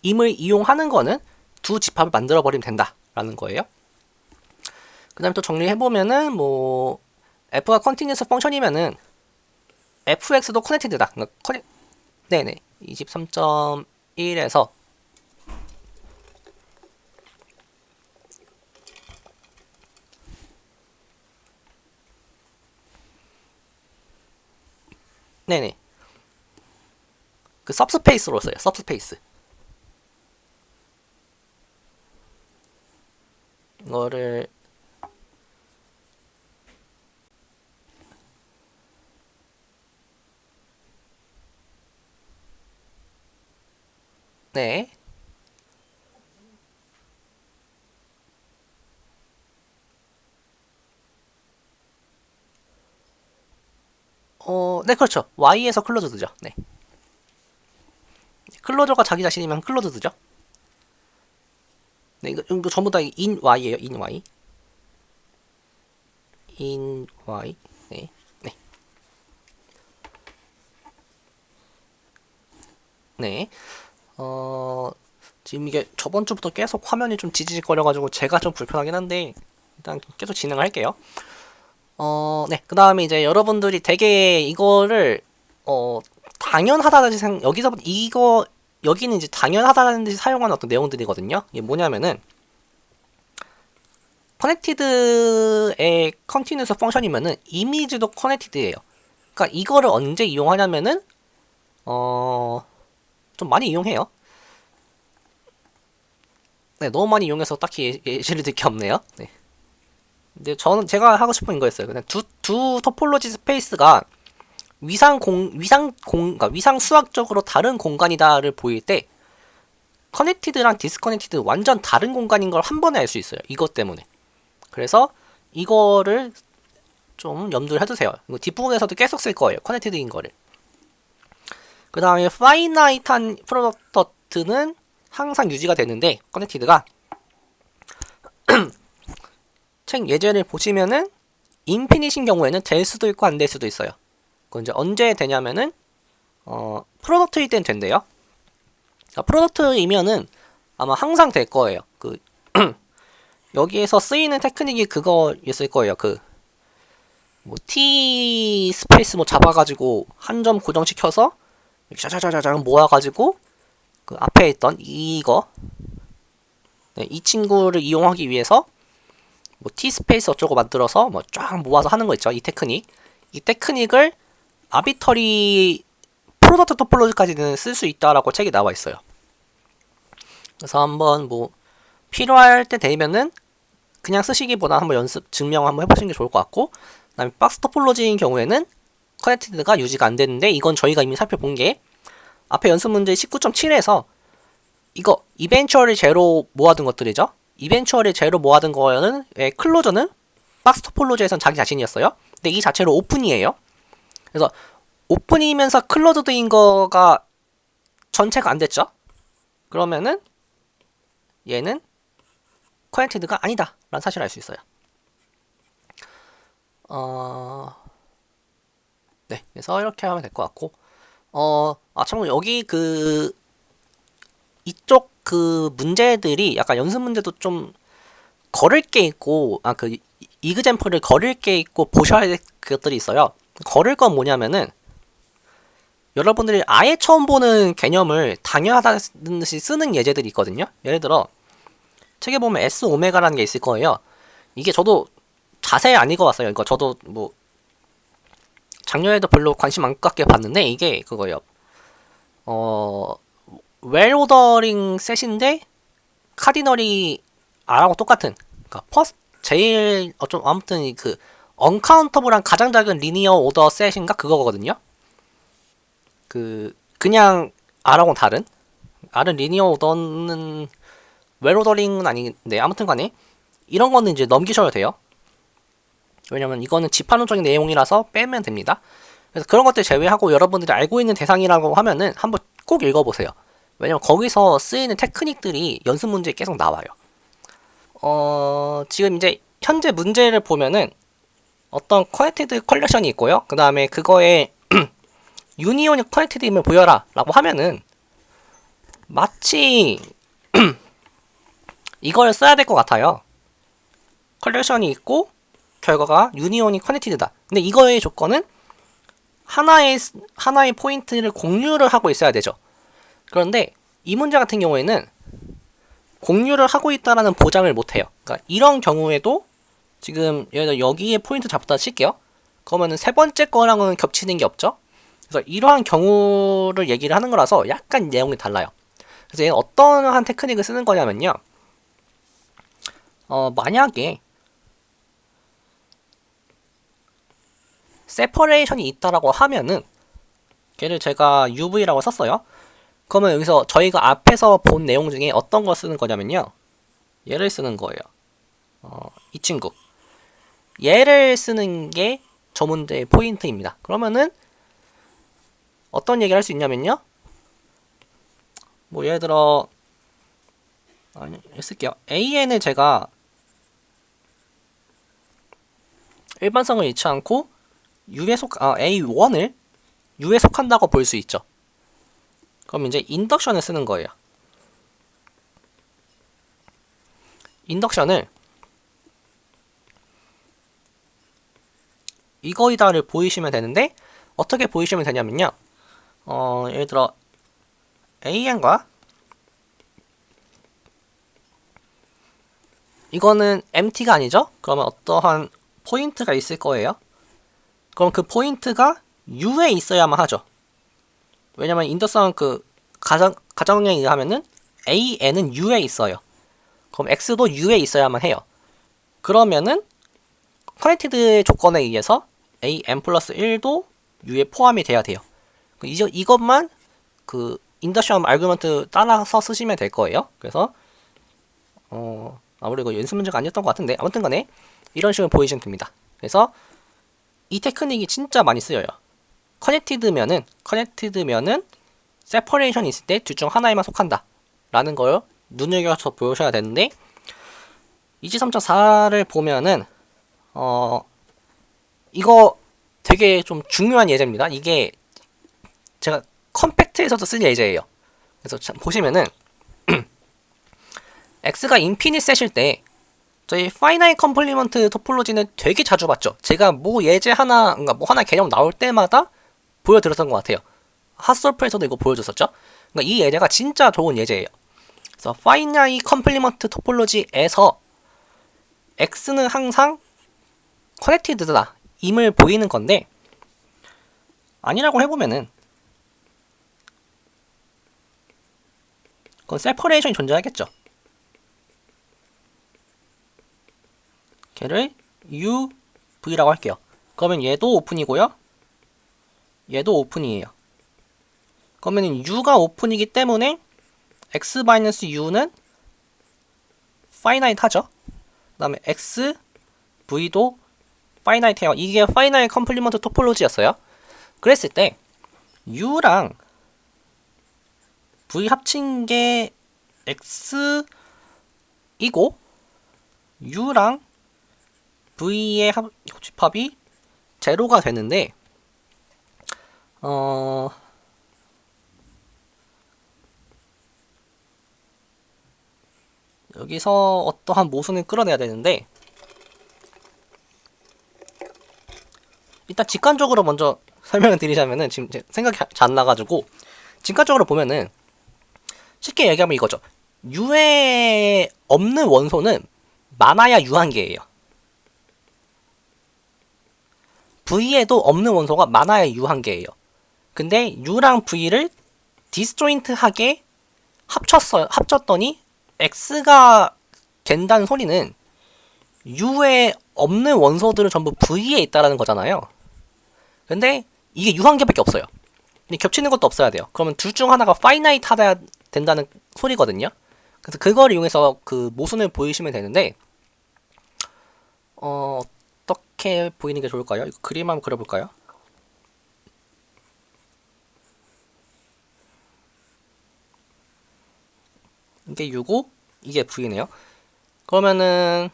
임을 이용하는 거는 두 집합을 만들어 버리면 된다라는 거예요. 그 다음에 또 정리해보면은 뭐 f가 컨티뉴스 펑션이면은 fx도 커넥티드다. 그러니까 네네 23.1에서 네네 그 सब스페이스로 써요. सब스페이스 이거를 네. 네, 그렇죠. Y에서 클로즈드죠. 네. 클로저가 자기 자신이면 클로즈드죠. 네, 이거 전부 다 in Y예요. in Y. in Y. 네. 네. 네. 지금 이게 저번 주부터 계속 화면이 좀 지지직거려가지고 제가 좀 불편하긴 한데 일단 계속 진행을 할게요. 네. 그 다음에 이제 여러분들이 되게 이거를 당연하다는 여기서부터 여기는 이제 당연하다는 듯이 사용하는 어떤 내용들이거든요. 이게 뭐냐면은 커넥티드의 컨티뉴스 펑션이면은 이미지도 커넥티드예요. 그러니까 이거를 언제 이용하냐면은 좀 많이 이용해요. 네, 너무 많이 이용해서 딱히 예시를 들 게 없네요. 네. 근데 제가 하고 싶은 이거였어요. 그냥 두 토폴로지 스페이스가 그러니까 위상 수학적으로 다른 공간이다를 보일 때 커넥티드랑 디스커넥티드 완전 다른 공간인 걸 한 번에 알 수 있어요. 이것 때문에. 그래서 이거를 좀 염두를 해두세요. 이거 뒷부분에서도 계속 쓸 거예요. 커넥티드인 거를. 그 다음에 파이나이트한 프로덕트는 항상 유지가 되는데 커넥티드가 책 예제를 보시면은 인피니트인 경우에는 될 수도 있고 안 될 수도 있어요. 그건 이제 언제 되냐면은 프로덕트일 땐 된대요. 그러니까 프로덕트이면은 아마 항상 될 거예요. 그 여기에서 쓰이는 테크닉이 그거였을 거예요. 그 뭐 T 스페이스 뭐 잡아가지고 한 점 고정시켜서 짜자자자자 모아가지고 그 앞에 있던 이거 네, 이 친구를 이용하기 위해서 뭐 T 스페이스 어쩌고 만들어서 뭐 쫙 모아서 하는 거 있죠. 이 테크닉을 아비터리 프로덕트 토폴로지까지는 쓸 수 있다라고 책에 나와 있어요. 그래서 한번 뭐 필요할 때 되면은 그냥 쓰시기보다 한번 증명 한번 해보시는 게 좋을 것 같고, 그다음에 박스 토폴로지인 경우에는 커넥티드가 유지가 안 되는데 이건 저희가 이미 살펴본 게 앞에 연습 문제 19.7에서 이거 이벤츄얼리 제로 모아둔 것들이죠. 이벤츄얼리 제로 모아둔 거는 클로저는 박스 토폴로지에선 자기 자신이었어요. 근데 이 자체로 오픈이에요. 그래서 오픈이면서 클로즈드인 거가 전체가 안 됐죠. 그러면은 얘는 커넥티드가 아니다 라는 사실을 알 수 있어요. 네, 그래서 이렇게 하면 될 것 같고, 참고로 여기 이쪽 문제들이 약간 연습 문제도 좀 걸을 게 있고, 이그젠플을 걸을 게 있고 보셔야 될 것들이 있어요. 걸을 건 뭐냐면은 여러분들이 아예 처음 보는 개념을 당연하다는 듯이 쓰는 예제들이 있거든요. 예를 들어 책에 보면 S 오메가라는 게 있을 거예요. 이게 저도 자세히 안 읽어봤어요. 이거 저도 뭐 작년에도 별로 관심 안 갖게 봤는데 이게 그거예요. 웰 오더링 셋인데 카디널이 R하고 똑같은. 그러니까 제일 아무튼 그 언카운터블한 가장 작은 리니어 오더 셋인가 그거거든요. 그냥 R하고 다른. R은 리니어 오더는 웰 오더링은 아닌데 아무튼 간에 이런 거는 이제 넘기셔야 돼요. 왜냐면 이거는 집합론적인 내용이라서 빼면 됩니다. 그래서 그런 것들 제외하고 여러분들이 알고 있는 대상이라고 하면은 한번 꼭 읽어보세요. 왜냐면 거기서 쓰이는 테크닉들이 연습 문제에 계속 나와요. 지금 이제 현재 문제를 보면은 어떤 커넥티드 컬렉션이 있고요. 그 다음에 그거에 유니오닉 커넥티드임을 보여라 라고 하면은 마치 이걸 써야 될 것 같아요. 컬렉션이 있고 결과가 유니온이 커넥티드다. 근데 이거의 조건은 하나의 포인트를 공유를 하고 있어야 되죠. 그런데 이 문제 같은 경우에는 공유를 하고 있다라는 보장을 못해요. 그러니까 이런 경우에도 지금 예를 들어 여기에 포인트 잡다 칠게요. 그러면은 세 번째 거랑은 겹치는 게 없죠. 그래서 이러한 경우를 얘기를 하는 거라서 약간 내용이 달라요. 그래서 얘는 어떠한 테크닉을 쓰는 거냐면요. 만약에 세퍼레이션이 있다라고 하면은 걔를 제가 UV라고 썼어요. 그러면 여기서 저희가 앞에서 본 내용 중에 어떤 거 쓰는 거냐면요. 얘를 쓰는 거예요. 이 친구. 얘를 쓰는 게 저 문제의 포인트입니다. 그러면은 어떤 얘기를 할 수 있냐면요. 뭐 예를 들어 쓸게요. AN을 제가 일반성을 잃지 않고 A1을 U에 속한다고 볼 수 있죠. 그럼 이제 인덕션을 쓰는 거예요. 인덕션을 이거이다를 보이시면 되는데 어떻게 보이시면 되냐면요. 예를 들어 AN과 이거는 MT가 아니죠? 그러면 어떠한 포인트가 있을 거예요. 그럼 그 포인트가 U에 있어야만 하죠. 왜냐면 인덕션 그 가정형에 의하면은 AN은 U에 있어요. 그럼 X도 U에 있어야만 해요. 그러면은 커넥티드의 조건에 의해서 AN 플러스 1도 U에 포함이 돼야 돼요. 이것만 그 인덕션 아규먼트 따라서 쓰시면 될 거예요. 그래서 아무래도 연습 문제가 아니었던 것 같은데 아무튼 간에 이런 식으로 보이시면 됩니다. 그래서 이 테크닉이 진짜 많이 쓰여요. 커넥티드면은 세퍼레이션이 있을 때 둘 중 하나에만 속한다 라는 걸 눈여겨서 보셔야 되는데 이지 3.4를 보면은 이거 되게 좀 중요한 예제입니다. 이게 제가 컴팩트에서도 쓴 예제예요. 그래서 보시면은 X가 인피니트 셋일 때 저희 파이나이트 컴플리먼트 토폴로지는 되게 자주 봤죠. 제가 뭐 예제 하나, 그러니까 뭐 하나 개념 나올 때마다 보여드렸던 것 같아요. 핫솔프에서도 이거 보여줬었죠. 그러니까 이 예제가 진짜 좋은 예제예요. 그래서 파이나이트 컴플리먼트 토폴로지에서 X는 항상 커넥티드다 임을 보이는 건데 아니라고 해보면은 그건 세퍼레이션이 존재하겠죠. 걔를 UV라고 할게요. 그러면 얘도 오픈이고요. 얘도 오픈이에요. 그러면 U가 오픈이기 때문에 X-U는 파이나이트 하죠. 그 다음에 X, V도 파이나이트 해요. 이게 파이나이트 컴플리먼트 토폴로지였어요. 그랬을 때 U랑 V 합친 게 X이고 U랑 V의 집합이 제로가 되는데 여기서 어떠한 모순을 끌어내야 되는데 일단 직관적으로 먼저 설명을 드리자면은 지금 생각이 잘 안 나가지고 직관적으로 보면은 쉽게 얘기하면 이거죠. U에 없는 원소는 많아야 유한계예요. V에도 없는 원소가 많아야 유한계예요. 근데 U랑 V를 디스조인트하게 합쳤더니 X가 된다는 소리는 U에 없는 원소들은 전부 V에 있다라는 거잖아요. 근데 이게 유한계밖에 없어요. 근데 겹치는 것도 없어야 돼요. 그러면 둘 중 하나가 파이나이트 하다 된다는 소리거든요. 그래서 그걸 이용해서 그 모순을 보이시면 되는데 어떻게 보이는 게 좋을까요? 이거 그림 한번 그려볼까요? 이게 U고 이게 V네요. 그러면은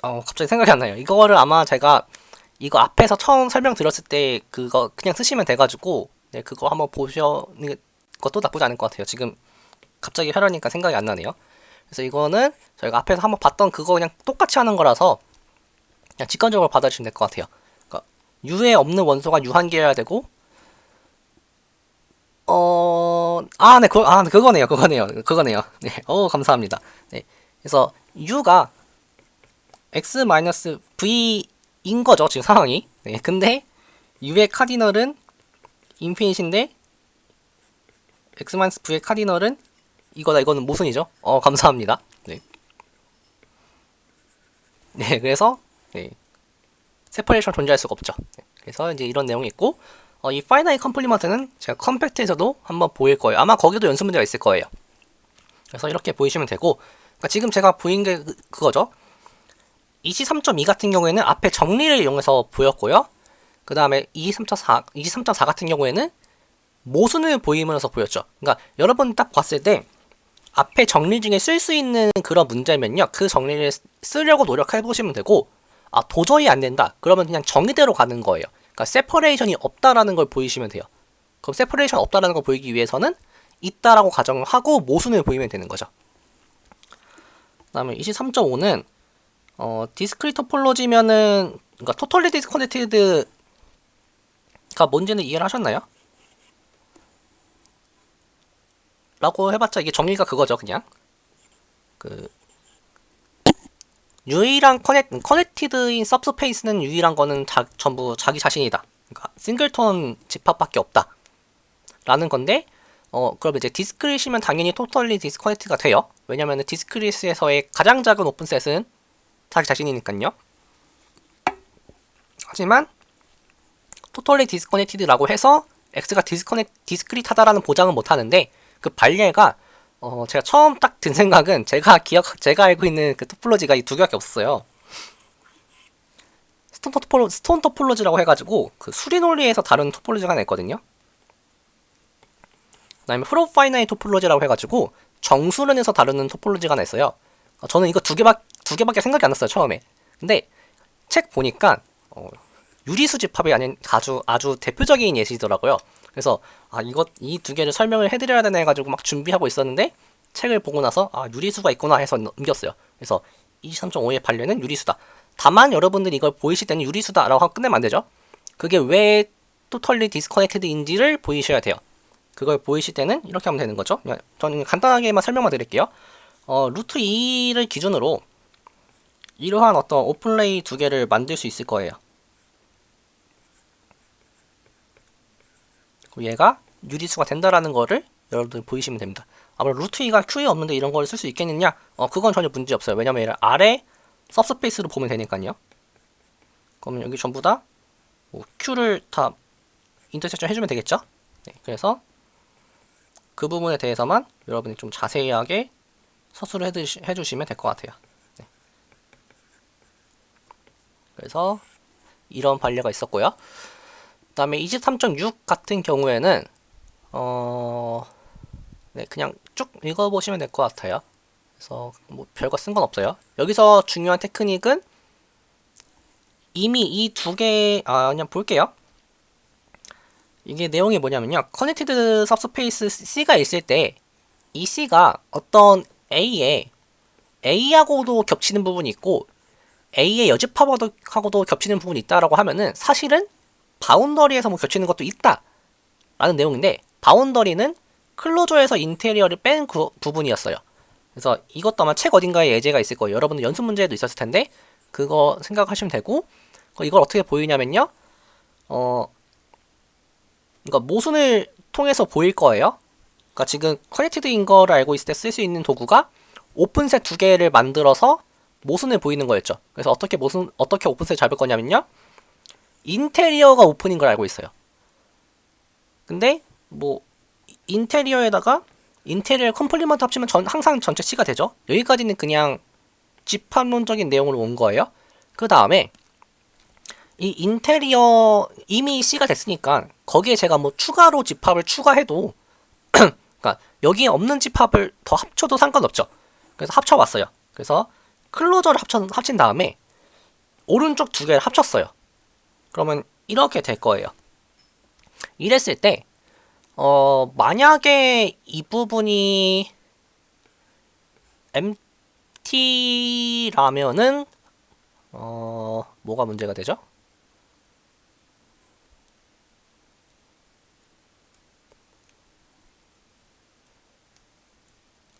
갑자기 생각이 안 나요. 이거를 아마 제가 이거 앞에서 처음 설명드렸을 때 그거 그냥 쓰시면 돼가지고 네, 그거 한번 보시는 것도 나쁘지 않을 것 같아요. 지금 갑자기 하려니까 생각이 안 나네요. 그래서 이거는 저희가 앞에서 한번 봤던 그거 그냥 똑같이 하는 거라서 그냥 직관적으로 받아주시면 될 것 같아요. 그러니까 U에 없는 원소가 유한계여야 되고 네, 그거네요. 네, 감사합니다. 네, 그래서 U가 x-v인 거죠, 지금 상황이. 네, 근데 U의 카디널은 인피니트인데 x-v의 카디널은 이거다. 이거는 모순이죠. 감사합니다. 네. 네, 그래서 네. 세퍼레이션 존재할 수가 없죠. 네, 그래서 이제 이런 내용이 있고 이 파이나이트 컴플리먼트는 제가 컴팩트에서도 한번 보일 거예요. 아마 거기도 연습 문제가 있을 거예요. 그래서 이렇게 보이시면 되고 그러니까 지금 제가 보인 게 그거죠. 23.2 같은 경우에는 앞에 정리를 이용해서 보였고요. 그 다음에 23.4 같은 경우에는 모순을 보이면서 보였죠. 그러니까 여러분 딱 봤을 때 앞에 정리 중에 쓸 수 있는 그런 문제면요. 그 정리를 쓰려고 노력해 보시면 되고 도저히 안 된다. 그러면 그냥 정의대로 가는 거예요. 그러니까 세퍼레이션이 없다라는 걸 보이시면 돼요. 그럼 세퍼레이션 없다라는 걸 보이기 위해서는 있다라고 가정을 하고 모순을 보이면 되는 거죠. 그 다음에 23.5는 디스크리트 토폴로지면은 그러니까 토털리 디스커넥티드가 뭔지는 이해를 하셨나요? 라고 해봤자 이게 정리가 그거죠. 그냥 유일한 커넥티드인 सब스페이스는 유일한 거는 전부 자기 자신이다. 그러니까 싱글톤 집합밖에 없다. 라는 건데 그럼 이제 디스크릿이면 당연히 토털리 디스커넥트가 돼요. 왜냐면은 디스크릿에서의 가장 작은 오픈셋은 자기 자신이니까요. 하지만 토털리 디스커넥티드라고 해서 X가 디스크릿하다라는 보장은 못하는데 그 발례가 제가 처음 딱 든 생각은 제가 알고 있는 그 토폴로지가 이 두 개밖에 없었어요. 스톤 토폴로지라고 해가지고 그 수리 논리에서 다룬 토폴로지가 하나 있거든요. 그다음에 프로파이나이 토폴로지라고 해가지고 정수론에서 다루는 토폴로지가 하나 있어요. 저는 이거 두 개밖에 생각이 안 났어요 처음에. 근데 책 보니까 유리수 집합이 아닌 아주 대표적인 예시더라고요. 그래서 이 두 개를 설명을 해드려야 되나 해가지고 막 준비하고 있었는데 책을 보고 나서 유리수가 있구나 해서 넘겼어요. 그래서 23.5의 반려는 유리수다. 다만 여러분들이 이걸 보이실 때는 유리수다라고 하고 끝내면 안 되죠. 그게 왜 토털리 디스커넥티드인지를 보이셔야 돼요. 그걸 보이실 때는 이렇게 하면 되는 거죠. 저는 간단하게만 설명만 드릴게요. 루트 2를 기준으로 이러한 어떤 오픈레이 두 개를 만들 수 있을 거예요. 얘가 유리수가 된다라는 거를 여러분들 보이시면 됩니다. 아무래도 루트 2가 Q에 없는데 이런 걸 쓸 수 있겠느냐? 그건 전혀 문제 없어요. 왜냐면 얘를 아래 सब스페이스로 보면 되니까요. 그러면 여기 전부 다 Q를 다 인터섹션 해주면 되겠죠? 네, 그래서 그 부분에 대해서만 여러분이 좀 자세하게 서술을 해주시면 될 것 같아요. 네. 그래서 이런 반려가 있었고요. 그 다음에 23.6 같은 경우에는 네, 그냥 쭉 읽어보시면 될 것 같아요. 그래서 뭐 별거 쓴 건 없어요. 여기서 중요한 테크닉은 이미 이 두 개, 그냥 볼게요. 이게 내용이 뭐냐면요. 커넥티드 सब스페이스 C가 있을 때 이 C가 어떤 A하고도 겹치는 부분이 있고 A의 여집합하고도 겹치는 부분이 있다라고 하면은 사실은 바운더리에서 뭐 겹치는 것도 있다 라는 내용인데 바운더리는 클로저에서 인테리어를 뺀 부분이었어요. 그래서 이것도 아마 책 어딘가에 예제가 있을 거예요. 여러분들 연습 문제에도 있었을 텐데 그거 생각하시면 되고 이걸 어떻게 보이냐면요. 그러니까 모순을 통해서 보일 거예요. 그러니까 지금 커넥티드인 거를 알고 있을 때 쓸 수 있는 도구가 오픈셋 두 개를 만들어서 모순을 보이는 거였죠. 그래서 어떻게 오픈셋을 잡을 거냐면요. 인테리어가 오픈인 걸 알고 있어요. 근데 뭐 인테리어에다가 인테리어 컴플리먼트 합치면 항상 전체 C가 되죠. 여기까지는 그냥 집합론적인 내용으로 온 거예요. 그 다음에 이 인테리어 이미 C가 됐으니까 거기에 제가 뭐 추가로 집합을 추가해도 그러니까 여기에 없는 집합을 더 합쳐도 상관없죠. 그래서 합쳐봤어요. 그래서 클로저를 합친 다음에 오른쪽 두 개를 합쳤어요. 그러면 이렇게 될 거예요. 이랬을 때 만약에 이 부분이 empty라면은 뭐가 문제가 되죠?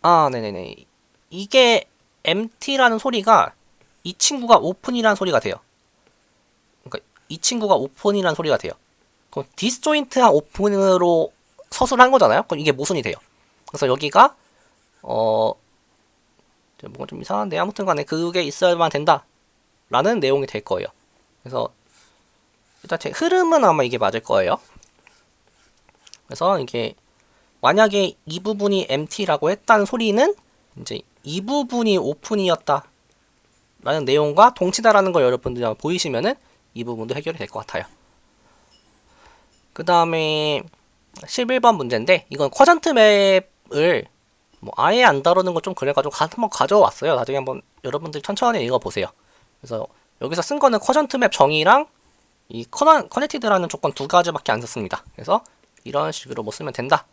아, 네네네. 이게 empty라는 소리가 이 친구가 open이라는 소리가 돼요. 그러니까 이 친구가 open이라는 소리가 돼요. 그럼 disjoint한 open으로 서술한 거잖아요. 그럼 이게 모순이 돼요. 그래서 여기가 뭔가 좀 이상한데 아무튼 간에 그게 있어야만 된다 라는 내용이 될 거예요. 그래서 일단 제 흐름은 아마 이게 맞을 거예요. 그래서 이게 만약에 이 부분이 empty라고 했다는 소리는 이제 이 부분이 open이었다 라는 내용과 동치다라는 걸 여러분들이 보이시면은 이 부분도 해결이 될 것 같아요. 그 다음에 11번 문제인데 이건 쿼전트 맵을 뭐 아예 안 다루는 거 좀 그래가지고 한번 가져왔어요. 나중에 한번 여러분들 천천히 읽어보세요. 그래서 여기서 쓴 거는 쿼전트 맵 정의랑 이 커넥티드라는 조건 두 가지밖에 안 썼습니다. 그래서 이런 식으로 뭐 쓰면 된다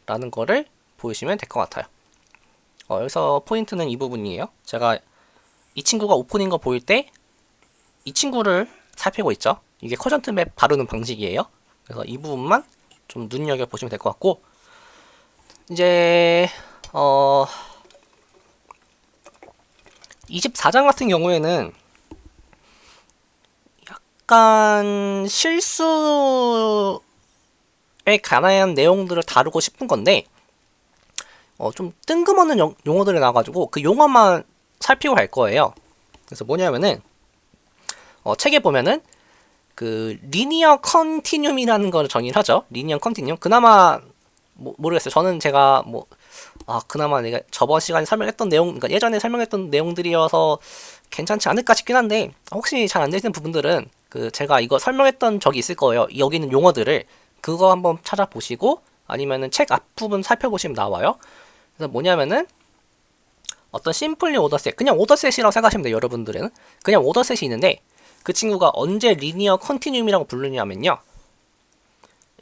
라는 거를 보이시면 될 것 같아요. 여기서 포인트는 이 부분이에요. 제가 이 친구가 오픈인 거 보일 때 이 친구를 살피고 있죠. 이게 쿼전트 맵 바르는 방식이에요. 그래서 이 부분만 좀 눈여겨 보시면 될 것 같고, 이제 24장 같은 경우에는 약간 실수에 관한 내용들을 다루고 싶은 건데 좀 뜬금없는 용어들이 나와가지고 그 용어만 살피고 갈 거예요. 그래서 뭐냐면은 책에 보면은 그 리니어 컨티듰이라는 걸 정의를 하죠. 리니어 컨티듰. 그나마 모르겠어요. 저는 제가 그나마 내가 저번 시간에 설명했던 내용, 그러니까 예전에 설명했던 내용들이어서 괜찮지 않을까 싶긴 한데 혹시 잘 안 되시는 부분들은 그 제가 이거 설명했던 적이 있을 거예요. 여기 있는 용어들을 그거 한번 찾아보시고 아니면은 책 앞부분 살펴보시면 나와요. 그래서 뭐냐면은 어떤 심플리 오더셋, 그냥 오더셋이라고 생각하시면 돼요. 여러분들은 그냥 오더셋이 있는데 그 친구가 언제 리니어 컨티듰이라고 부르냐면요.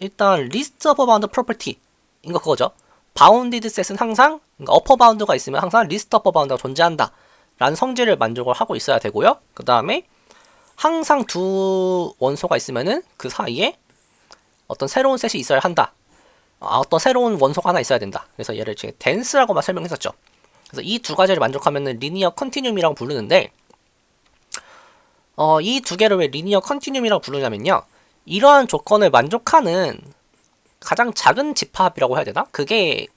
일단 리스트 오브 바운드 프로퍼티 이거 그거죠. 바운디드 셋은 항상 그러니까 어퍼 바운드가 있으면 항상 리스트 오브 바운드가 존재한다 라는 성질을 만족을 하고 있어야 되고요. 그 다음에 항상 두 원소가 있으면은 그 사이에 어떤 새로운 셋이 있어야 한다. 어떤 새로운 원소가 하나 있어야 된다. 그래서 얘를 지금 댄스라고만 설명했었죠. 그래서 이 두 가지를 만족하면은 리니어 컨티듰이라고 부르는데 이 두 개를 왜 리니어 컨티듰이라고 부르냐면요. 이러한 조건을 만족하는 가장 작은 집합이라고 해야 되나? 그게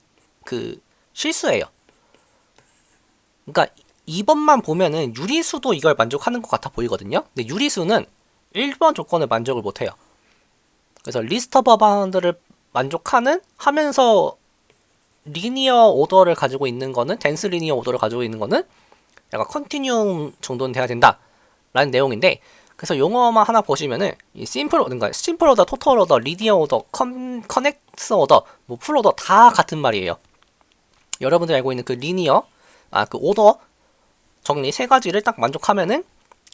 그 실수예요. 그러니까 2번만 보면은 유리수도 이걸 만족하는 것 같아 보이거든요. 근데 유리수는 1번 조건을 만족을 못해요. 그래서 리스트 오브 바운드를 만족하는 하면서 리니어 오더를 가지고 있는 거는 댄스 리니어 오더를 가지고 있는 거는 약간 컨티뉴um 정도는 돼야 된다 라는 내용인데 그래서 용어만 하나 보시면은 이 그러니까 심플 오더, 토탈 오더, 리니어 오더, 커넥트 오더, 뭐 풀 오더 다 같은 말이에요. 여러분들이 알고 있는 그 리니어 그 오더 정리 세 가지를 딱 만족하면은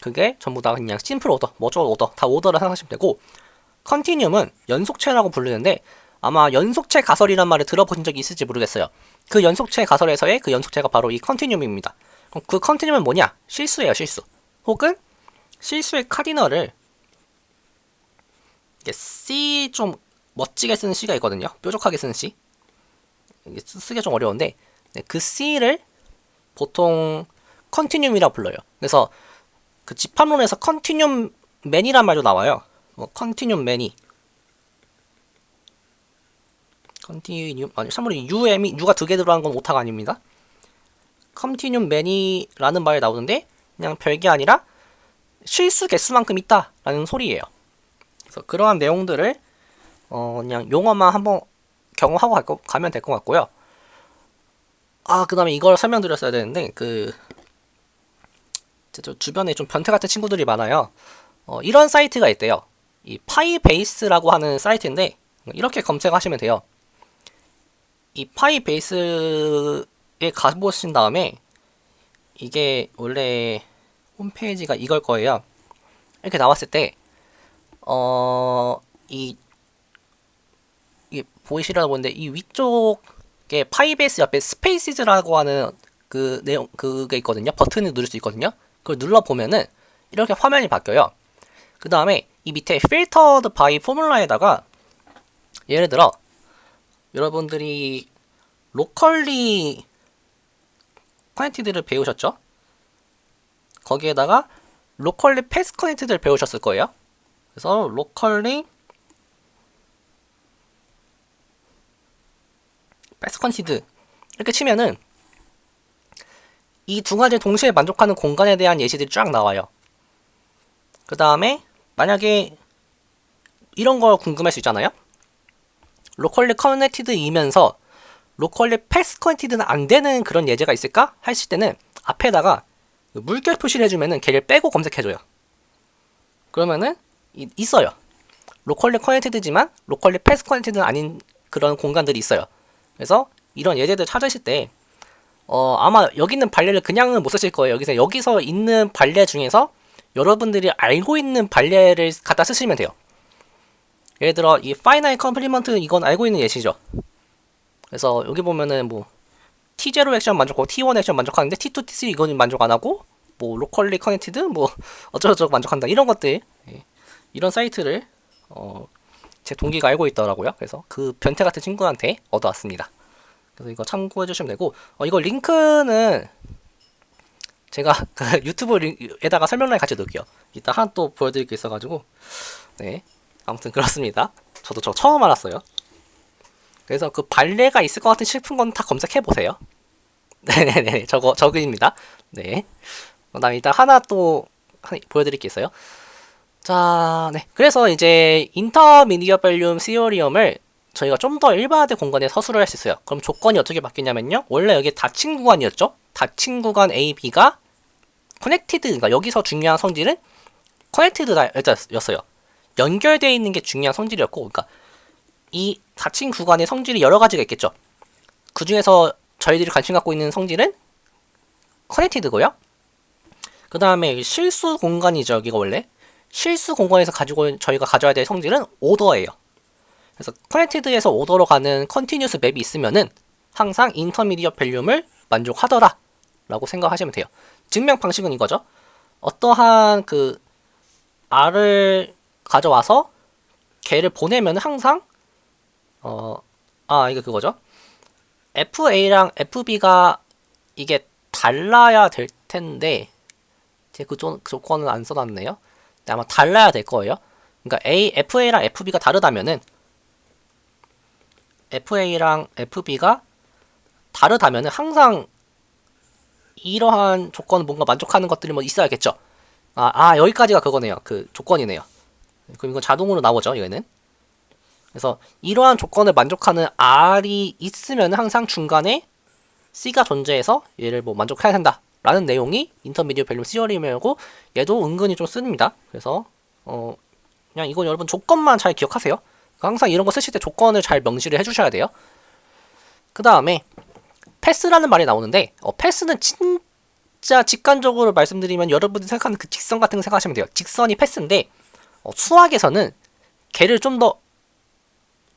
그게 전부 다 그냥 심플 오더, 뭐죠 오더 다 오더를 생각하시면 되고 컨티뉴um은 연속체라고 부르는데 아마 연속체 가설이란 말을 들어보신 적이 있을지 모르겠어요. 그 연속체 가설에서의 그 연속체가 바로 이 컨티뉴움입니다. 그럼 그 컨티뉴움은 뭐냐? 실수예요, 실수. 혹은 실수의 카디널을 C 좀 멋지게 쓰는 C가 있거든요. 뾰족하게 쓰는 C. 이게 쓰기가 좀 어려운데 그 C를 보통 컨티뉴움이라고 불러요. 그래서 그 집합론에서 컨티뉴움 맨이란 말도 나와요. 컨티뉴움 맨이 컨티뉴 아니 참고로 U가 두 개 들어간 건 오타가 아닙니다. 컨티뉴움 맨이라는 말이 나오는데 그냥 별게 아니라 실수 개수만큼 있다 라는 소리예요. 그래서 그러한 내용들을 그냥 용어만 한번 경험하고 가면 될 것 같고요. 그 다음에 이걸 설명드렸어야 되는데 저 주변에 좀 변태 같은 친구들이 많아요. 이런 사이트가 있대요. 이 파이베이스라고 하는 사이트인데 이렇게 검색하시면 돼요. 이 파이베이스에 가보신 다음에 이게 원래 홈페이지가 이걸 거예요. 이렇게 나왔을 때 이게 보이시려나 보는데 이 위쪽에 파이베이스 옆에 스페이시즈라고 하는 그 내용 그게 있거든요. 버튼을 누를 수 있거든요. 그걸 눌러 보면은 이렇게 화면이 바뀌어요. 그 다음에 이 밑에 filtered by 포뮬라에다가 예를 들어 여러분들이 locally connected를 배우셨죠? 거기에다가 locally path connected를 배우셨을 거예요. 그래서 locally path connected 이렇게 치면은 이 두 가지 동시에 만족하는 공간에 대한 예시들이 쫙 나와요. 그 다음에 만약에 이런 거 궁금할 수 있잖아요. locally connected이면서 locally path connected는 안 되는 그런 예제가 있을까? 하실 때는 앞에다가 물결 표시를 해주면은 걔를 빼고 검색해줘요. 그러면은 있어요. locally connected지만 locally path connected는 아닌 그런 공간들이 있어요. 그래서 이런 예제들 찾으실 때 아마 여기 있는 발레를 그냥은 못 쓰실 거예요. 여기서 있는 발레 중에서 여러분들이 알고 있는 발레를 갖다 쓰시면 돼요. 예를 들어 이 finite complement 이건 알고 있는 예시죠. 그래서 여기 보면은 뭐 T0 액션 만족하고 T1 액션 만족하는데 T2, T3 이거는 만족 안 하고 뭐 locally connected 뭐 어쩌고저쩌고 만족한다 이런 것들 이런 사이트를 제 동기가 알고 있더라고요. 그래서 그 변태 같은 친구한테 얻어왔습니다. 그래서 이거 참고해 주시면 되고 이거 링크는 제가 그 유튜브에다가 설명란에 같이 넣을게요. 이따 하나 또 보여드릴 게 있어가지고 네 아무튼 그렇습니다. 저도 저 처음 알았어요. 그래서 그 발레가 있을 것 같은 싶은 건 다 검색해 보세요. 네네네 저거입니다. 네. 그다음 이따 하나 또 보여드릴 게 있어요. 자, 네. 그래서 이제 인터미디어 밸륨 시어리엄을 저희가 좀 더 일반화된 공간에 서술을 할 수 있어요. 그럼 조건이 어떻게 바뀌냐면요. 원래 여기 닫힌 구간이었죠. 닫힌 구간 A, B가 커넥티드, 그러니까 여기서 중요한 성질은 커넥티드였어요. 연결되어 있는 게 중요한 성질이었고, 그러니까 이 닫힌 구간의 성질이 여러 가지가 있겠죠. 그 중에서 저희들이 관심 갖고 있는 성질은 커넥티드고요. 그 다음에 실수 공간이죠. 여기가 원래 실수 공간에서 저희가 가져야 될 성질은 오더예요. 그래서 커넥티드에서 오더로 가는 컨티뉴스 맵이 있으면은 항상 인터미디어 밸륨을 만족하더라 라고 생각하시면 돼요. 증명 방식은 이거죠. 어떠한 그 R을 가져와서 걔를 보내면 항상 이게 그거죠. FA랑 FB가 이게 달라야 될 텐데 제가 그 조건은 안 써놨네요. 아마 달라야 될 거예요. 그러니까 FA랑 FB가 다르다면은 FA랑 FB가 다르다면은 항상 이러한 조건 뭔가 만족하는 것들이 뭐 있어야겠죠. 여기까지가 그거네요. 그 조건이네요. 그럼 이건 자동으로 나오죠. 이거는. 그래서 이러한 조건을 만족하는 R이 있으면 항상 중간에 C가 존재해서 얘를 뭐 만족해야 된다 라는 내용이 인터미디어 밸륨 시어리엄이고 얘도 은근히 좀 씁니다. 그래서 그냥 이거 여러분 조건만 잘 기억하세요. 항상 이런 거 쓰실 때 조건을 잘 명시를 해주셔야 돼요. 그 다음에 패스라는 말이 나오는데 패스는 진짜 직관적으로 말씀드리면 여러분이 생각하는 그 직선 같은 거 생각하시면 돼요. 직선이 패스인데 수학에서는 걔를 좀 더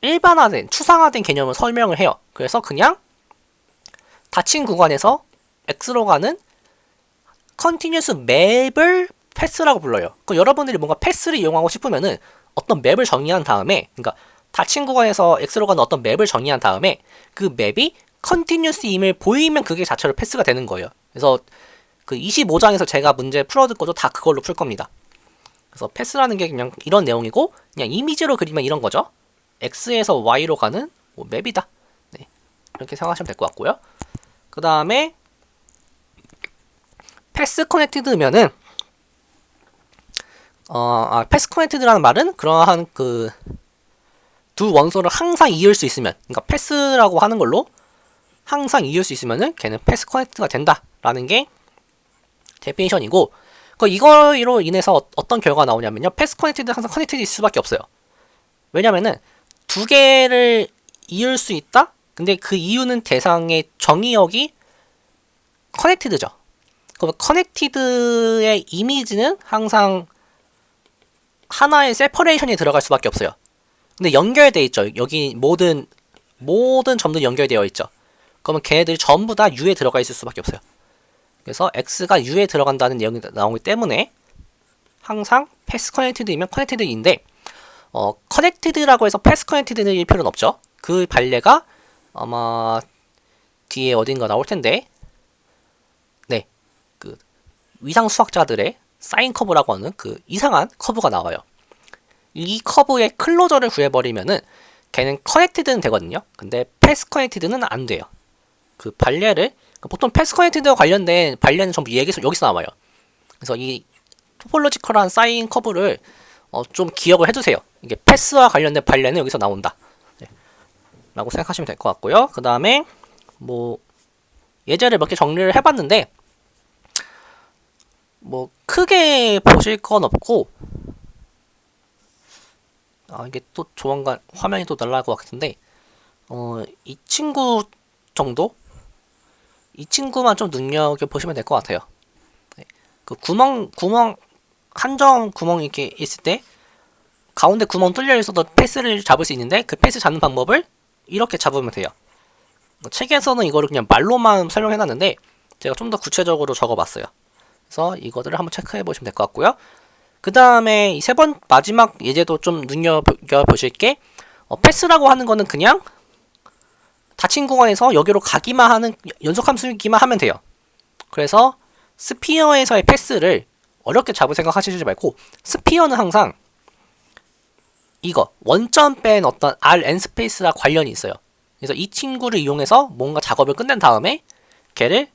일반화된 추상화된 개념을 설명을 해요. 그래서 그냥 닫힌 구간에서 X로 가는 컨티뉴스 맵을 패스라고 불러요. 그 여러분들이 뭔가 패스를 이용하고 싶으면은 어떤 맵을 정의한 다음에, 그러니까 닫힌 구간에서 X로 가는 어떤 맵을 정의한 다음에 그 맵이 컨티뉴스임을 보이면 그게 자체로 패스가 되는 거예요. 그래서 그 25장에서 제가 문제 풀어줄 것도 다 그걸로 풀 겁니다. 그래서 패스라는 게 그냥 이런 내용이고 그냥 이미지로 그리면 이런 거죠. X에서 Y로 가는 뭐 맵이다. 네, 이렇게 생각하시면 될 것 같고요. 그 다음에 패스 커넥티드면은 패스 커넥티드라는 말은 그러한 그 두 원소를 항상 이을 수 있으면, 그러니까 패스라고 하는 걸로 항상 이을 수 있으면은 걔는 패스 커넥트가 된다라는 게 데피니션이고, 이거로 인해서 어떤 결과가 나오냐면요. 패스 커넥티드 항상 커넥티드 있을 수밖에 없어요. 왜냐면은 두 개를 이을 수 있다? 근데 그 이유는 대상의 정의역이 커넥티드죠. 그럼 커넥티드의 이미지는 항상 하나의 세퍼레이션이 들어갈 수밖에 없어요. 근데 연결돼 있죠. 여기 모든 점도 연결되어 있죠. 그러면 걔네들이 전부 다 U에 들어가 있을 수밖에 없어요. 그래서 X가 U에 들어간다는 내용이 나오기 때문에 항상 패스 커넥티드이면 커넥티드인데 커넥티드라고 해서 패스 커넥티드일 필요는 없죠. 그 발레가 아마 뒤에 어딘가 나올 텐데, 네, 그 위상 수학자들의 사인 커브라고 하는 그 이상한 커브가 나와요. 이 커브의 클로저를 구해버리면은 걔는 커넥티드는 되거든요. 근데 패스 커넥티드는 안 돼요. 그 발레를 보통 패스 커넥티드와 관련된 발레는 전부 여기서 나와요. 그래서 이 토폴로지컬한 사인 커브를 좀 기억을 해두세요. 이게 패스와 관련된 발레는 여기서 나온다. 네. 라고 생각하시면 될 것 같고요. 그 다음에 뭐 예제를 몇 개 정리를 해봤는데 뭐 크게 보실 건 없고, 이게 또 조만간 화면이 또 날아갈 것 같은데 이 친구 정도? 이 친구만 좀 눈여겨보시면 될 것 같아요. 네. 그 구멍 한정 구멍이 이렇게 있을 때 가운데 구멍 뚫려 있어도 패스를 잡을 수 있는데 그 패스 잡는 방법을 이렇게 잡으면 돼요. 책에서는 이거를 그냥 말로만 설명해놨는데 제가 좀 더 구체적으로 적어봤어요. 그래서 이거들을 한번 체크해 보시면 될 것 같고요. 그 다음에 이 마지막 예제도 좀 눈여겨보실 게 패스라고 하는 거는 그냥 닫힌 공간에서 여기로 가기만 하는 연속함수기만 하면 돼요. 그래서 스피어에서의 패스를 어렵게 잡을 생각하시지 말고 스피어는 항상 이거 원점 뺀 어떤 RN 스페이스랑 관련이 있어요. 그래서 이 친구를 이용해서 뭔가 작업을 끝낸 다음에 걔를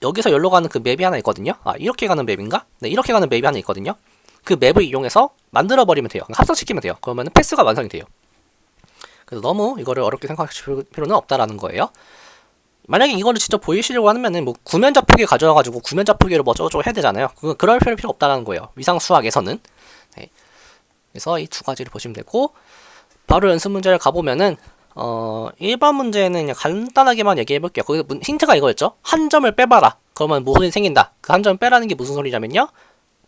여기서 여기로 가는 그 맵이 하나 있거든요. 이렇게 가는 맵인가? 네, 이렇게 가는 맵이 하나 있거든요. 그 맵을 이용해서 만들어버리면 돼요. 합성시키면 돼요. 그러면 패스가 완성이 돼요. 그래서 너무 이거를 어렵게 생각하실 필요는 없다라는 거예요. 만약에 이거를 직접 보이시려고 하면은 뭐 구면자 표기 가져와가지고 구면자 표기를 뭐 어쩌고저쩌고 해야 되잖아요. 그럴 필요 없다라는 거예요. 위상 수학에서는. 네. 그래서 이 두 가지를 보시면 되고, 바로 연습 문제를 가보면은 1번 문제는 그냥 간단하게만 얘기해 볼게요. 거기 힌트가 이거였죠. 한 점을 빼봐라. 그러면 무슨 일이 생긴다. 그 한 점을 빼라는 게 무슨 소리냐면요.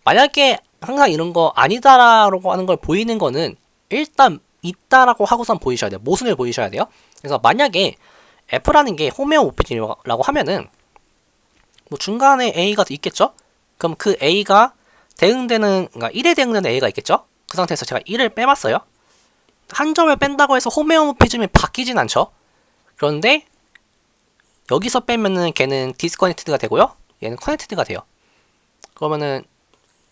만약에 항상 이런 거 아니다라고 하는 걸 보이는 거는 일단 있다라고 하고선 보이셔야 돼요. 모순을 보이셔야 돼요. 그래서 만약에 F라는 게 호메오모피즘이라고 하면은 뭐 중간에 A가 있겠죠? 그럼 그 A가 그러니까 1에 대응되는 A가 있겠죠? 그 상태에서 제가 1을 빼봤어요. 한 점을 뺀다고 해서 호메오모피즘이 바뀌진 않죠. 그런데 여기서 빼면은 걔는 디스커넥티드가 되고요. 얘는 커넥티드가 돼요. 그러면은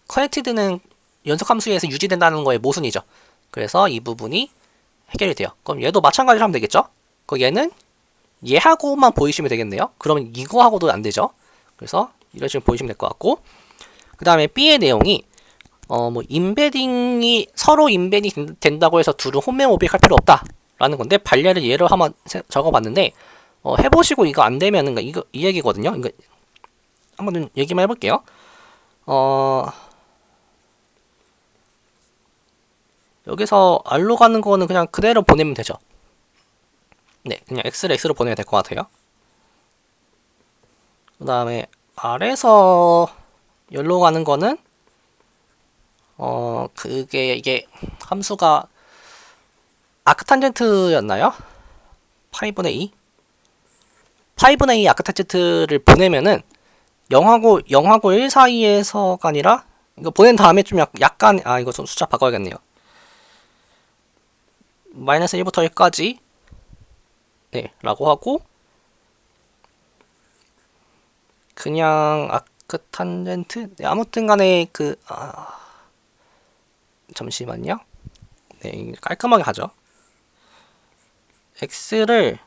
커넥티드는 연속함수에서 유지된다는 거의 모순이죠. 그래서 이 부분이 해결이 돼요. 그럼 얘도 마찬가지로 하면 되겠죠? 그럼 얘는 얘하고만 보이시면 되겠네요. 그러면 이거하고도 안 되죠. 그래서 이런 식으로 보이시면 될 것 같고, 그 다음에 B의 내용이 뭐 인베딩이 서로 인베딩이 된다고 해서 둘은 호메오모픽 할 필요 없다라는 건데, 발레를 예로 한번 적어봤는데 해보시고 이거 안 되면은 이거 이 얘기거든요. 이거 한번 얘기만 해볼게요. 여기서 R로 가는 거는 그냥 그대로 보내면 되죠. 네, 그냥 X를 X로 보내야 될 것 같아요. 그 다음에 R에서 열로 가는 거는 이게 함수가 아크탄젠트였나요? 5분의 2? 5분의 2 아크탄젠트를 보내면은 0하고 1 사이에서가 아니라 이거 보낸 다음에 좀 약간 이거 좀 숫자 바꿔야겠네요. 마이너스 1부터 1까지 네, 라고 하고, 그냥 아크탄젠트? 네, 아무튼 간에 잠시만요. 네, 깔끔하게 하죠. x를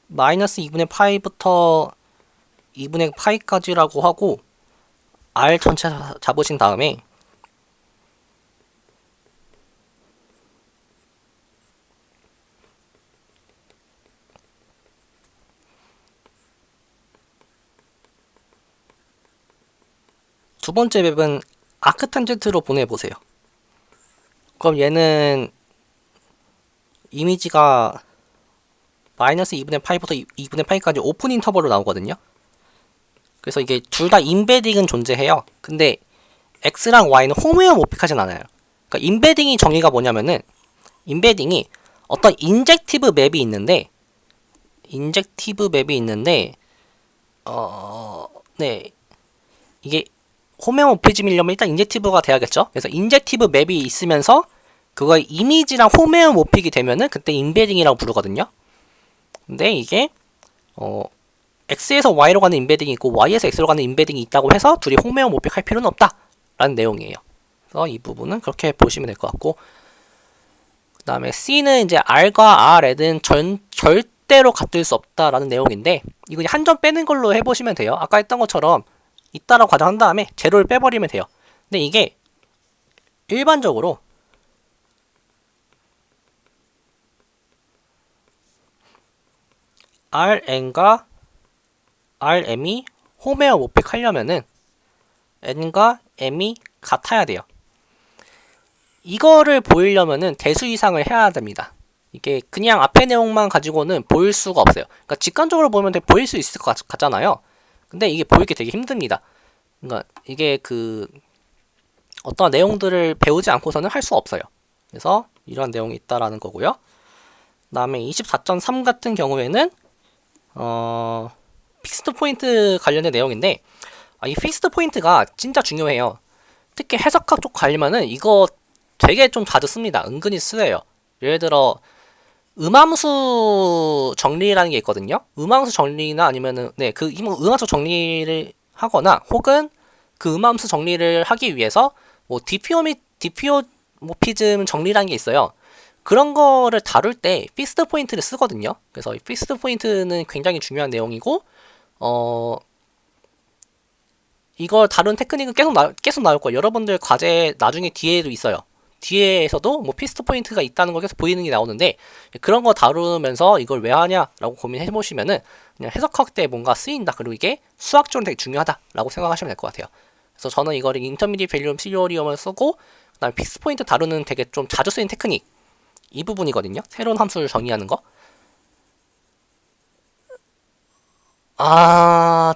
마이너스 2분의 파이부터 2분의 파이까지라고 하고 r 전체 잡으신 다음에 두 번째 맵은 아크탄젠트로 보내보세요. 그럼 얘는 이미지가 마이너스 2분의 파이부터 2분의 파이까지 오픈 인터벌로 나오거든요. 그래서 이게 둘 다 인베딩은 존재해요. 근데 X랑 Y는 호메오모픽하진 않아요. 그러니까 인베딩이 정의가 뭐냐면은, 인베딩이 어떤 인젝티브 맵이 있는데, 네, 이게 호메오모피즘이려면 일단 인젝티브가 돼야겠죠. 그래서 인젝티브 맵이 있으면서 그거의 이미지랑 호메오모픽이 되면은 그때 인베딩이라고 부르거든요. 근데 이게 X에서 Y로 가는 인베딩이 있고 Y에서 X로 가는 인베딩이 있다고 해서 둘이 호메오모픽 할 필요는 없다 라는 내용이에요. 그래서 이 부분은 그렇게 보시면 될 것 같고, 그 다음에 C는 이제 R과 R은 절대로 같을 수 없다라는 내용인데, 이거 한 점 빼는 걸로 해보시면 돼요. 아까 했던 것처럼 있다라고 가정한 다음에 제로를 빼버리면 돼요. 근데 이게 일반적으로 Rn과 Rm이 호메오모픽 하려면은 n과 m이 같아야 돼요. 이거를 보이려면은 대수 이상을 해야 됩니다. 이게 그냥 앞에 내용만 가지고는 보일 수가 없어요. 그러니까 직관적으로 보면 되게 보일 수 있을 것 같잖아요. 근데 이게 보이기 되게 힘듭니다. 그러니까 이게 어떤 내용들을 배우지 않고서는 할 수 없어요. 그래서 이런 내용이 있다라는 거고요. 그 다음에 24.3 같은 경우에는 픽스드 포인트 관련된 내용인데, 이 픽스드 포인트가 진짜 중요해요. 특히 해석학 쪽 관리면은 이거 되게 좀 자주 씁니다. 은근히 쓰여요. 예를 들어 음함수 정리라는 게 있거든요. 음함수 정리나 아니면은 음함수 정리를 하거나 혹은 그 음함수 정리를 하기 위해서 뭐 디피오모피즘 정리라는 게 있어요. 그런 거를 다룰 때 픽스드 포인트를 쓰거든요. 그래서 이 픽스드 포인트는 굉장히 중요한 내용이고, 이걸 다룬 테크닉은 계속 나올 거예요. 여러분들 과제 나중에 뒤에도 있어요. 뒤에서도 뭐 픽스드 포인트가 있다는 걸 계속 보이는 게 나오는데, 그런 거 다루면서 이걸 왜 하냐라고 고민해 보시면은 그냥 해석학 때 뭔가 쓰인다, 그리고 이게 수학적으로 되게 중요하다라고 생각하시면 될 것 같아요. 그래서 저는 이거를 인터미디에이트 밸류엄 시리얼리엄을 쓰고, 그다음에 픽스드 포인트 다루는 되게 좀 자주 쓰이는 테크닉, 이 부분이거든요. 새로운 함수를 정의하는 거.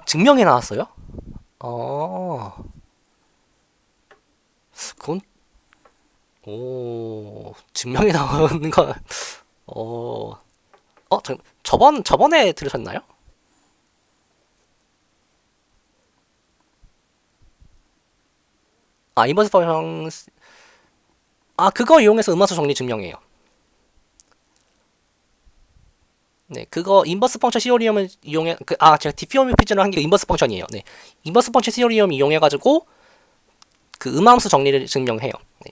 증명이 나왔어요? 그건 증명이 나오는 거, 저번에 들으셨나요? 인버스 펑션, 그거 이용해서 음함수 정리 증명해요. 네, 그거 인버스 펑션 시오리움을 이용해, 제가 디피오미피즈를 한 게 인버스 펑션이에요. 네, 인버스 펑션 시오리움 이용해가지고 그 음함수 정리를 증명해요. 네.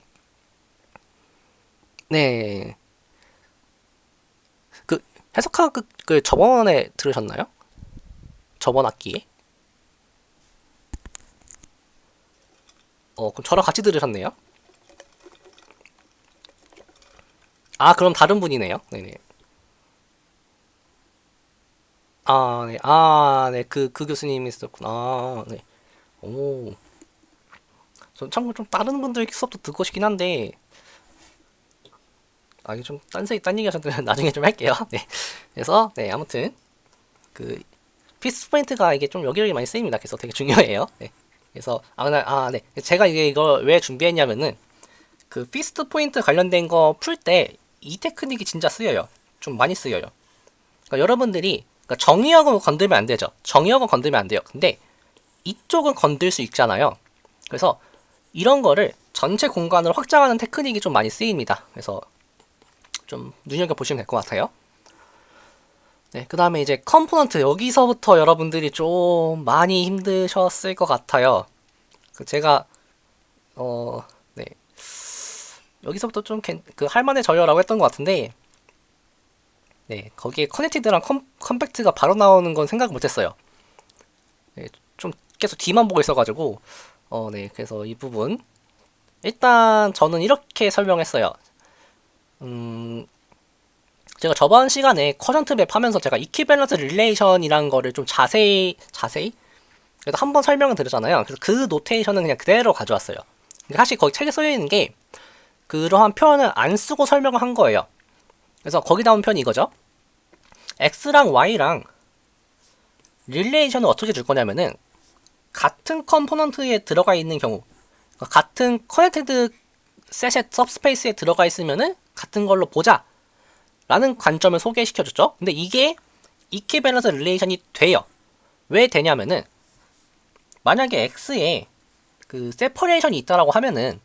네. 해석학 저번에 들으셨나요? 저번 학기에? 그럼 저랑 같이 들으셨네요? 그럼 다른 분이네요. 네네. 네. 네. 그 교수님이 있었구나. 네. 오. 전 참고 좀 다른 분들 수업도 듣고 싶긴 한데, 이게 좀 딴 얘기 하셨는데 나중에 좀 할게요. 네. 그래서, 네. 아무튼, 피스 포인트가 이게 좀 여기저기 많이 쓰입니다. 그래서 되게 중요해요. 네. 그래서, 네. 제가 이걸 왜 준비했냐면은, 피스트 포인트 관련된 거 풀 때 이 테크닉이 진짜 쓰여요. 좀 많이 쓰여요. 그러니까 여러분들이, 정의역은 건들면 안 되죠. 정의역은 건들면 안 돼요. 근데 이쪽은 건들 수 있잖아요. 그래서 이런 거를 전체 공간을 확장하는 테크닉이 좀 많이 쓰입니다. 그래서 좀 눈여겨보시면 될 것 같아요. 네, 그 다음에 이제 컴포넌트, 여기서부터 여러분들이 좀 많이 힘드셨을 것 같아요. 제가 네, 여기서부터 좀 할만해져요라고 했던 것 같은데, 네, 거기에 커넥티드랑 컴팩트가 바로 나오는 건 생각 못했어요. 네, 좀 계속 뒤만 보고 있어가지고, 네, 그래서 이 부분 일단 저는 이렇게 설명했어요. 제가 저번 시간에 쿼전트 맵 하면서 제가 이퀴밸런스 릴레이션이라는 거를 좀 자세히 그래서 한번 설명을 드렸잖아요. 그래서 그 노테이션은 그냥 그대로 가져왔어요. 사실 거기 책에 써있는 게 그러한 표현을 안 쓰고 설명을 한 거예요. 그래서 거기 나온 표현이 이거죠. x랑 y랑 릴레이션을 어떻게 줄 거냐면은 같은 컴포넌트에 들어가 있는 경우, 같은 커넥티드 셋의 सब스페이스에 들어가 있으면은 같은 걸로 보자 라는 관점을 소개시켜줬죠. 근데 이게 이퀴밸런스 릴레이션이 돼요. 왜 되냐면은 만약에 x에 그 세퍼레이션이 있다라고 하면은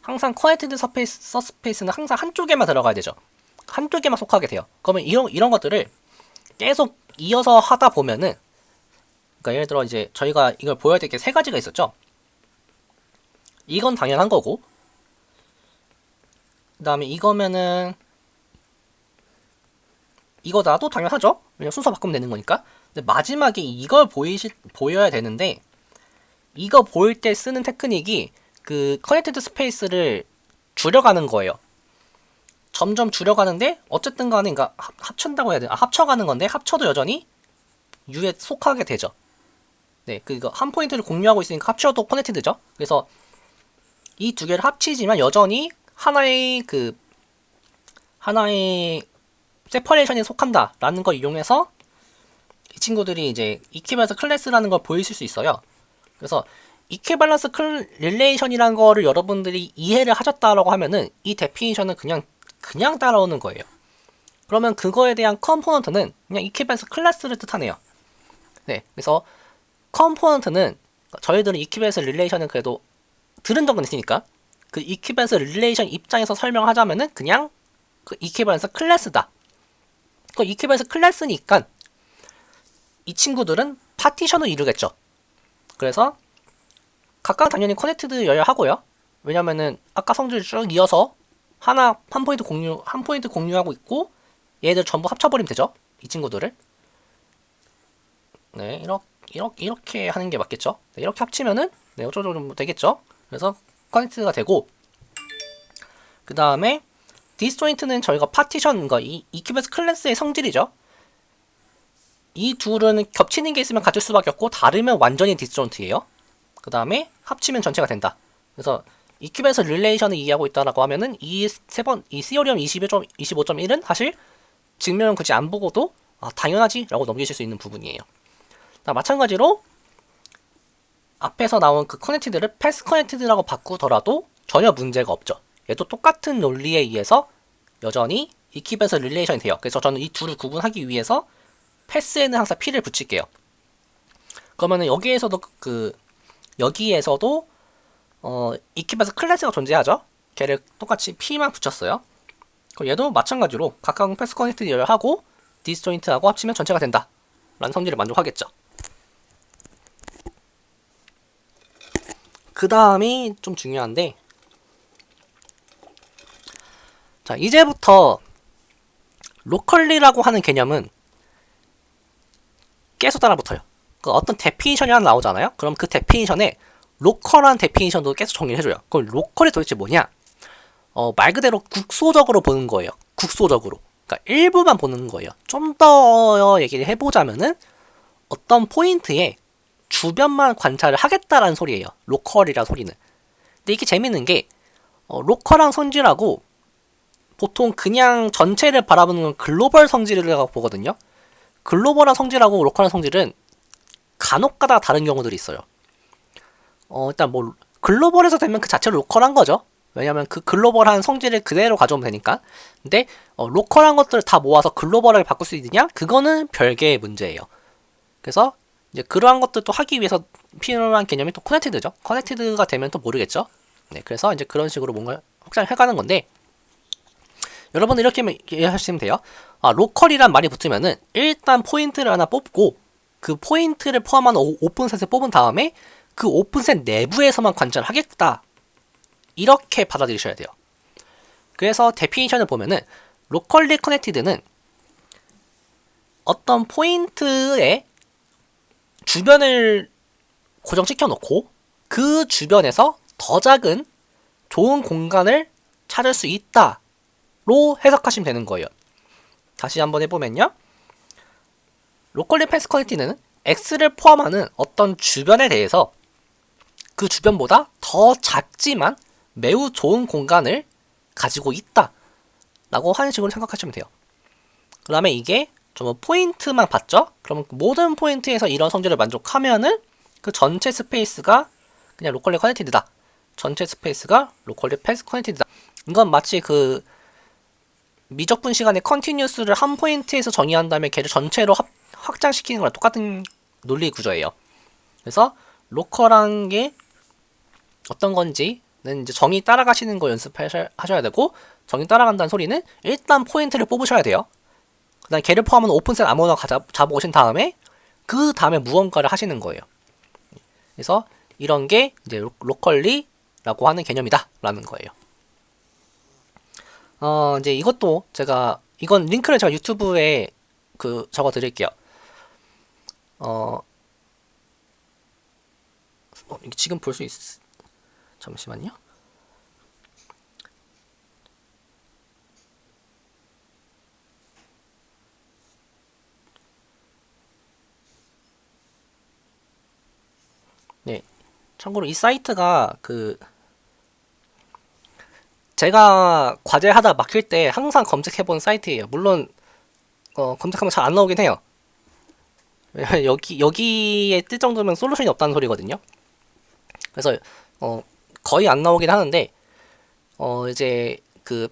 항상 커넥티드 서스페이스는 항상 한쪽에만 들어가야 되죠. 한쪽에만 속하게 돼요. 그러면 이런 것들을 계속 이어서 하다 보면은, 그러니까 예를 들어 이제 저희가 이걸 보여야 될 게 세 가지가 있었죠. 이건 당연한 거고, 그 다음에 이거면은 이거다도 당연하죠. 왜냐면 순서 바꾸면 되는 거니까. 근데 마지막에 이걸 보여야 되는데, 이거 보일 때 쓰는 테크닉이 그 커넥티드 스페이스를 줄여가는 거예요. 점점 줄여가는데 어쨌든 간에 그러니까 합친다고 해야 되나? 합쳐가는 건데 합쳐도 여전히 U에 속하게 되죠. 네, 그거 한 포인트를 공유하고 있으니까 합쳐도 커넥티드죠. 그래서 이 두 개를 합치지만 여전히 하나의 세퍼레이션에 속한다라는 걸 이용해서 이 친구들이 이제 이퀴밸런스 클래스라는 걸 보이실 수 있어요. 그래서 이퀴밸런스 릴레이션이라는 거를 여러분들이 이해를 하셨다라고 하면은 이 데피니션은 그냥 따라오는 거예요. 그러면 그거에 대한 컴포넌트는 그냥 이퀴밸런스 클래스를 뜻하네요. 네, 그래서 컴포넌트는 저희들은 이퀴밸런스 릴레이션은 그래도 들은 적은 있으니까 그 이퀴밸런스 릴레이션 입장에서 설명하자면은 그냥 그 이퀴밸런스 클래스다. 그 이퀴밸런스 클래스니까 이 친구들은 파티션을 이루겠죠. 그래서 각각 당연히 커넥티드여야 하고요. 왜냐면은 아까 성질 쭉 이어서 한 포인트 공유하고 있고 얘들 전부 합쳐버리면 되죠. 이 친구들을. 네, 이렇게 하는 게 맞겠죠. 네, 이렇게 합치면은 네, 어쩌고 되겠죠. 그래서 커넥티드가 되고, 그 다음에 디스조인트는 저희가 파티션, 그러니까 이 이퀴밸런스 클래스의 성질이죠. 이 둘은 겹치는 게 있으면 같을 수밖에 없고 다르면 완전히 디스조인트예요. 그 다음에 합치면 전체가 된다. 그래서 이퀴밸런스 릴레이션을 이해하고 있다라고 하면은 이 시오리엄 25.1은 사실 증명은 굳이 안 보고도 당연하지 라고 넘기실 수 있는 부분이에요. 마찬가지로 앞에서 나온 그 커넥티드를 패스 커넥티드라고 바꾸더라도 전혀 문제가 없죠. 얘도 똑같은 논리에 의해서 여전히 이퀴밸런스 릴레이션이 돼요. 그래서 저는 이 둘을 구분하기 위해서 패스에는 항상 P를 붙일게요. 그러면은 여기에서도 이퀴밸런스 클래스가 존재하죠. 걔를 똑같이 P만 붙였어요. 그럼 얘도 마찬가지로 각각 패스 커넥티드를 하고 디스조인트하고 합치면 전체가 된다 라는 성질을 만족하겠죠. 그 다음이 좀 중요한데, 자, 이제부터 로컬리라고 하는 개념은 계속 따라붙어요. 그 어떤 데피니션이 하나 나오잖아요. 그럼 그 데피니션에 로컬한 데피니션도 계속 정리를 해줘요. 그럼 로컬이 도대체 뭐냐? 말 그대로 국소적으로 보는 거예요. 국소적으로. 그러니까 일부만 보는 거예요. 좀 더 얘기를 해보자면은 어떤 포인트에 주변만 관찰을 하겠다라는 소리예요. 로컬이라 소리는. 근데 이게 재밌는 게 로컬한 성질하고 보통 그냥 전체를 바라보는 건 글로벌 성질이라고 보거든요. 글로벌한 성질하고 로컬한 성질은 간혹가다 다른 경우들이 있어요. 일단 뭐 글로벌에서 되면 그 자체로 로컬한 거죠. 왜냐면 그 글로벌한 성질을 그대로 가져오면 되니까. 근데 로컬한 것들을 다 모아서 글로벌하게 바꿀 수 있느냐? 그거는 별개의 문제예요. 그래서 이제 그러한 것들도 하기 위해서 필요한 개념이 또 커넥티드죠. 커넥티드가 되면 또 모르겠죠. 네, 그래서 이제 그런 식으로 뭔가 확장을 해가는 건데, 여러분 이렇게 이해하시면 돼요. 로컬이란 말이 붙으면은 일단 포인트를 하나 뽑고 그 포인트를 포함한 오픈셋을 뽑은 다음에 그 오픈셋 내부에서만 관찰을 하겠다. 이렇게 받아들이셔야 돼요. 그래서 데피니션을 보면은 로컬리 커넥티드는 어떤 포인트의 주변을 고정시켜 놓고 그 주변에서 더 작은 좋은 공간을 찾을 수 있다로 해석하시면 되는 거예요. 다시 한번 해보면요. 로컬리 패스 커넥티드는 X를 포함하는 어떤 주변에 대해서 그 주변보다 더 작지만 매우 좋은 공간을 가지고 있다 라고 하는 식으로 생각하시면 돼요. 그 다음에 이게 좀 포인트만 봤죠? 그럼 모든 포인트에서 이런 성질을 만족하면은 그 전체 스페이스가 그냥 로컬리 커넥티드다. 전체 스페이스가 로컬리 패스 커넥티드다. 이건 마치 그 미적분 시간에 컨티뉴스를 한 포인트에서 정의한 다음에 걔를 전체로 확장시키는 거랑 똑같은 논리 구조예요. 그래서 로컬한 게 어떤 건지는 이제 정의 따라가시는 거 연습하셔야 되고, 정의 따라간다는 소리는 일단 포인트를 뽑으셔야 돼요. 그 다음에 걔를 포함한 오픈셋 아무거나 잡아오신 다음에 그 다음에 무언가를 하시는 거예요. 그래서 이런 게 이제 로컬리라고 하는 개념이다 라는 거예요. 이제 이것도 이건 링크를 제가 유튜브에 적어 드릴게요. 지금 볼 수 잠시만요. 네. 참고로 이 사이트가 제가 과제하다 막힐 때 항상 검색해본 사이트예요. 물론 검색하면 잘 안 나오긴 해요. 여기에 뜰 정도면 솔루션이 없다는 소리거든요. 그래서 거의 안 나오긴 하는데 이제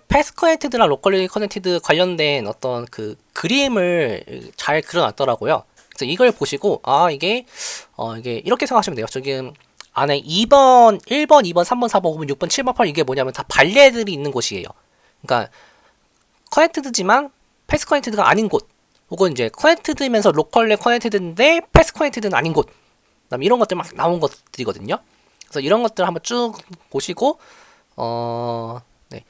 패스 커넥티드랑 로컬리 커넥티드 관련된 어떤 그림을 잘 그려놨더라고요. 그래서 이걸 보시고 이게 이렇게 생각하시면 돼요. 지금 안에 2번, 1번, 2번, 3번, 4번, 5번, 6번, 7번, 8번 이게 뭐냐면 다 발레들이 있는 곳이에요. 그러니까 커넥티드지만 패스 커넥티드가 아닌 곳, 혹은 이제 커넥티드면서 로컬리 커넥티드인데 패스 커넥티드는 아닌 곳, 그다음에 이런 것들 막 나온 것들이거든요. 그래서 이런 것들 한번 쭉 보시고 네.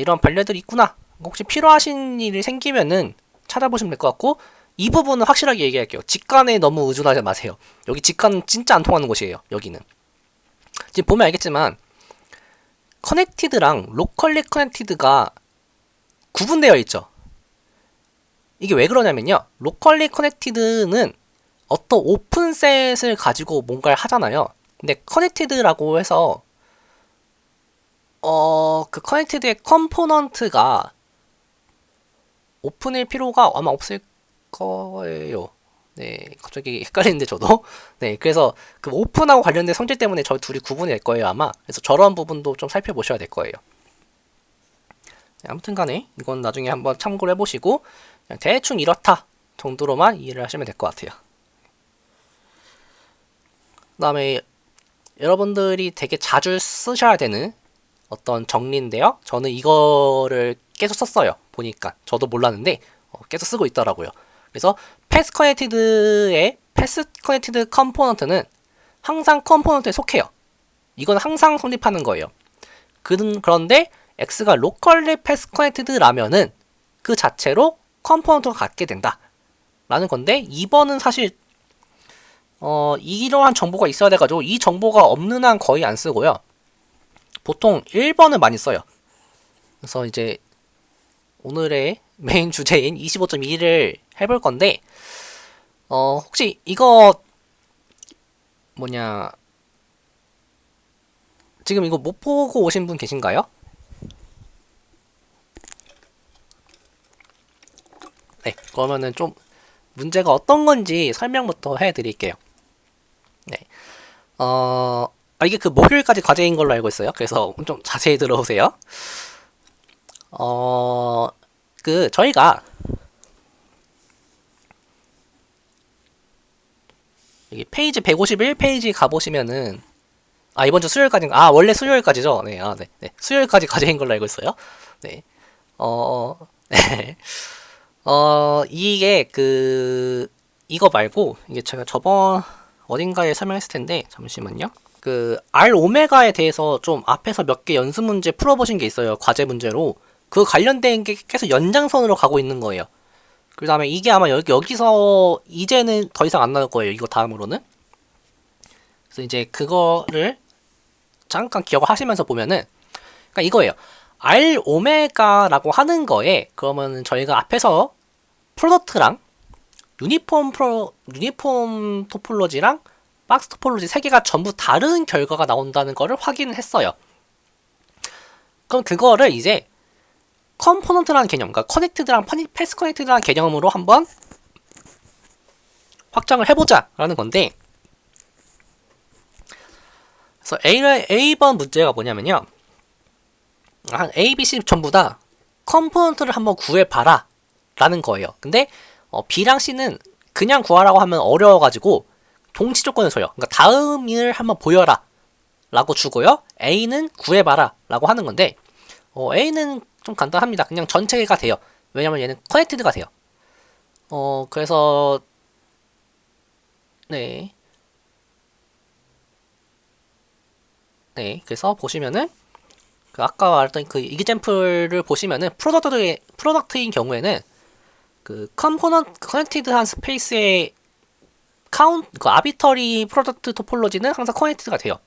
이런 발레들이 있구나. 혹시 필요하신 일이 생기면은 찾아보시면 될 것 같고, 이 부분은 확실하게 얘기할게요. 직관에 너무 의존하지 마세요. 여기 직관은 진짜 안 통하는 곳이에요. 여기는. 지금 보면 알겠지만 커넥티드랑 로컬리 커넥티드가 구분되어 있죠. 이게 왜 그러냐면요. 로컬리 커넥티드는 어떤 오픈셋을 가지고 뭔가를 하잖아요. 근데 커넥티드라고 해서 그 커넥티드의 컴포넌트가 오픈일 필요가 아마 없을 거예요. 네, 갑자기 헷갈리는데 저도. 네, 그래서 오픈하고 관련된 성질 때문에 저 둘이 구분이 될 거예요 아마. 그래서 저런 부분도 좀 살펴보셔야 될 거예요. 네, 아무튼간에 이건 나중에 한번 참고를 해보시고 그냥 대충 이렇다 정도로만 이해를 하시면 될 것 같아요. 그 다음에 여러분들이 되게 자주 쓰셔야 되는 어떤 정리인데요. 저는 이거를 계속 썼어요. 보니까 저도 몰랐는데 계속 쓰고 있더라고요. 그래서 패스 커넥티드 컴포넌트는 항상 컴포넌트에 속해요. 이건 항상 성립하는 거예요. 그런데 X가 로컬리 패스 커넥티드라면은 그 자체로 컴포넌트가 갖게 된다 라는 건데, 2번은 사실 이러한 정보가 있어야 돼가지고 이 정보가 없는 한 거의 안 쓰고요. 보통 1번을 많이 써요. 그래서 이제 오늘의 메인 주제인 25.2를 해볼 건데, 혹시 이거 지금 이거 못 보고 오신 분 계신가요? 네, 그러면은 좀 문제가 어떤 건지 설명부터 해드릴게요. 네, 이게 목요일까지 과제인 걸로 알고 있어요. 그래서 좀 자세히 들어오세요. 저희가 여기 페이지 151페이지 가보시면은 이번 주 수요일까지 원래 수요일까지죠. 네, 네. 수요일까지 과제인 걸로 알고 있어요. 네. 네. 이게 이거 말고 이게 제가 저번 어딘가에 설명했을 텐데 잠시만요. R 오메가에 대해서 좀 앞에서 몇 개 연습 문제 풀어보신 게 있어요. 과제 문제로. 그 관련된 게 계속 연장선으로 가고 있는 거예요. 그 다음에 이게 아마 여기서 이제는 더 이상 안 나올 거예요. 이거 다음으로는. 그래서 이제 그거를 잠깐 기억을 하시면서 보면은, 그러니까 이거예요. R 오메가라고 하는 거에 그러면 저희가 앞에서 플로트랑 유니폼 토폴로지랑 박스 토폴로지 세 개가 전부 다른 결과가 나온다는 거를 확인을 했어요. 그럼 그거를 이제 컴포넌트라는 개념, 그러니까 커넥트드랑 패스 커넥트드라는 개념으로 한번 확장을 해보자라는 건데, 그래서 A번 문제가 뭐냐면요, 한 A, B, C 전부 다 컴포넌트를 한번 구해봐라 라는 거예요. 근데 B랑 C는 그냥 구하라고 하면 어려워가지고 동시 조건을 줘요. 그러니까 다음을 한번 보여라 라고 주고요, A는 구해봐라 라고 하는 건데, A는 좀 간단합니다. 그냥 전체가 돼요. 왜냐면 얘는 커넥티드가 돼요. 그래서 네, 그래서 보시면은 그 아까 말했던 그 이그젬플을 보시면은 프로덕트인 경우에는 그 커넥티드한 스페이스의 그 아비터리 프로덕트 토폴로지는 항상 커넥티드가 돼요.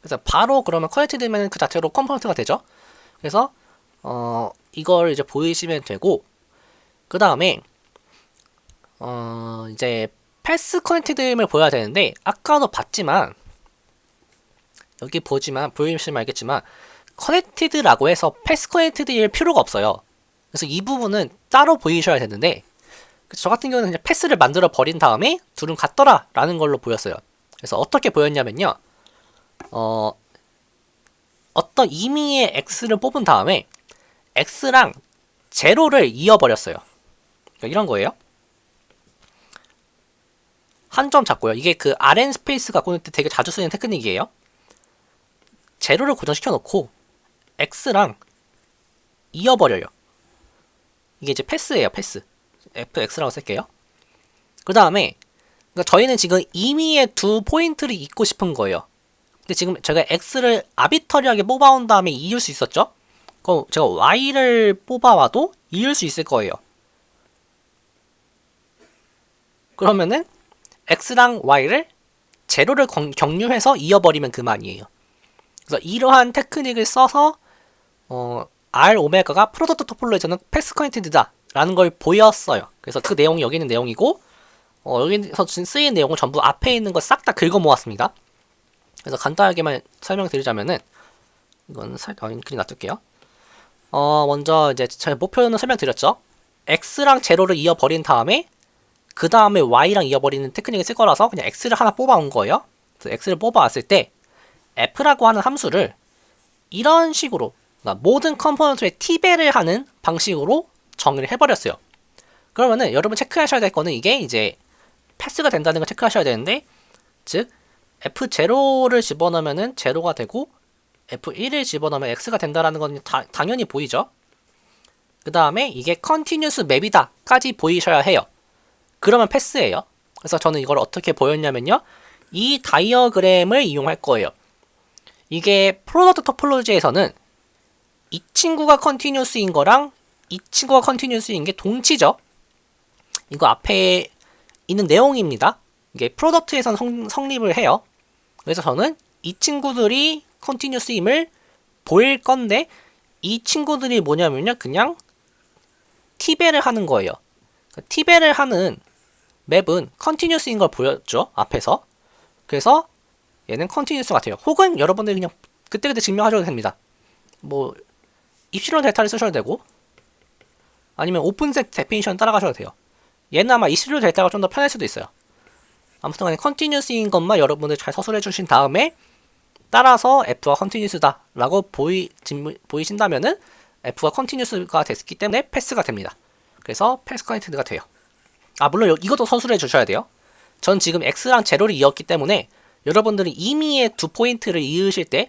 그래서 바로 그러면 커넥티드면 그 자체로 컴포넌트가 되죠. 그래서 이걸 이제 보이시면 되고, 그 다음에 이제 패스 커넥티드임을 보여야 되는데, 아까도 봤지만 여기 보시면 알겠지만 커넥티드라고 해서 패스 커넥티드일 필요가 없어요. 그래서 이 부분은 따로 보이셔야 되는데, 저 같은 경우는 그냥 패스를 만들어 버린 다음에 둘은 같더라 라는 걸로 보였어요. 그래서 어떻게 보였냐면요, 어떤 임의의 x를 뽑은 다음에 x랑 제로를 이어버렸어요. 그러니까 이런 거예요. 한 점 잡고요. 이게 그 RN 스페이스 갖고 있는 때 되게 자주 쓰는 테크닉이에요. 제로를 고정시켜 놓고 x랑 이어버려요. 이게 이제 패스예요. 패스. fx라고 쓸게요. 그 다음에 그러니까 저희는 지금 임의의 두 포인트를 잇고 싶은 거예요. 근데 지금 제가 x를 아비터리하게 뽑아온 다음에 이을 수 있었죠? 그럼 제가 y를 뽑아와도 이을 수 있을 거예요. 그러면은 x랑 y를 제로를 경유해서 이어버리면 그만이에요. 그래서 이러한 테크닉을 써서 R 오메가가 프로덕트 토폴로지에서는 패스 커넥티드다 라는 걸 보였어요. 그래서 그 내용이 여기 있는 내용이고, 여기서 쓰인 내용은 전부 앞에 있는 걸 싹 다 긁어 모았습니다. 그래서 간단하게만 설명드리자면은, 이건 그냥 놔둘게요. 먼저 이제 제 목표는 설명드렸죠. x랑 제로를 이어버린 다음에 그 다음에 y랑 이어버리는 테크닉을 쓸 거라서 그냥 x를 하나 뽑아온 거예요. 그래서 x를 뽑아왔을 때 f라고 하는 함수를 이런 식으로, 그러니까 모든 컴포넌트에 t배를 하는 방식으로 정의를 해버렸어요. 그러면은 여러분 체크하셔야 될 거는 이게 이제 패스가 된다는 걸 체크하셔야 되는데, 즉 f0를 집어넣으면은 제로가 되고 f1을 집어넣으면 x가 된다라는 건 당연히 보이죠. 그 다음에 이게 컨티뉴스 맵이다 까지 보이셔야 해요. 그러면 패스예요. 그래서 저는 이걸 어떻게 보였냐면요, 이 다이어그램을 이용할 거예요. 이게 프로덕트 토폴로지에서는 이 친구가 컨티뉴스인 거랑 이 친구가 컨티뉴스인 게 동치죠. 이거 앞에 있는 내용입니다. 이게 프로덕트에선 성립을 해요. 그래서 저는 이 친구들이 컨티뉴스임을 보일 건데, 이 친구들이 뭐냐면요, 그냥 t배를 하는 거예요. t배를 하는 맵은 컨티뉴스인 걸 보였죠, 앞에서. 그래서 얘는 컨티뉴스 같아요. 혹은 여러분들이 그냥 그때그때 증명하셔도 됩니다. 뭐 입실론 델타를 쓰셔도 되고, 아니면 오픈셋 데피니션 따라가셔도 돼요. 얘는 아마 입실론 델타가 좀 더 편할 수도 있어요. 아무튼 간에 컨티뉴스인 것만 여러분들 잘 서술해 주신 다음에 따라서 f가 컨티뉴스다 라고 보이신다면은 f가 컨티뉴스가 됐기 때문에 패스가 됩니다. 그래서 패스 커넥티드가 돼요. 물론 이것도 서술해 주셔야 돼요. 전 지금 x랑 제로를 이었기 때문에 여러분들이 임의의 두 포인트를 이으실 때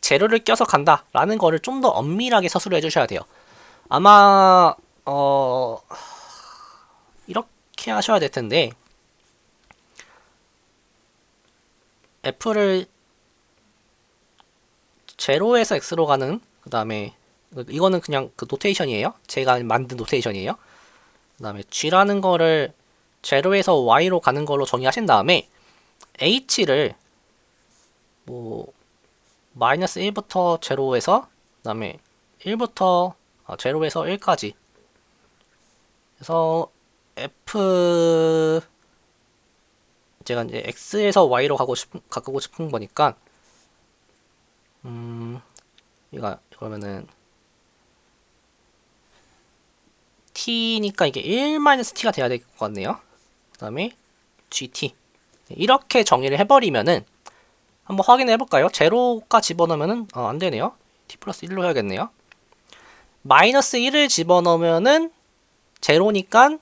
제로를 껴서 간다 라는 거를 좀 더 엄밀하게 서술해 주셔야 돼요. 아마 이렇게 하셔야 될 텐데, f를 제로에서 x로 가는, 그 다음에 이거는 그냥 그 노테이션이에요. 제가 만든 노테이션이에요. 그 다음에 g라는 거를 제로에서 y로 가는 걸로 정의하신 다음에 h를 뭐 마이너스 1부터 제로에서, 그 다음에 1부터 제로에서 1까지, 그래서 F 제가 이제 X에서 Y로 가고 싶은 거니까 그러면은 T니까 이게 1-T가 돼야 될 것 같네요. 그 다음에 GT 이렇게 정의를 해버리면은 한번 확인해 볼까요? 제로가 집어넣으면은 안 되네요. T 플러스 1로 해야겠네요. 마이너스 1을 집어넣으면은 제로니까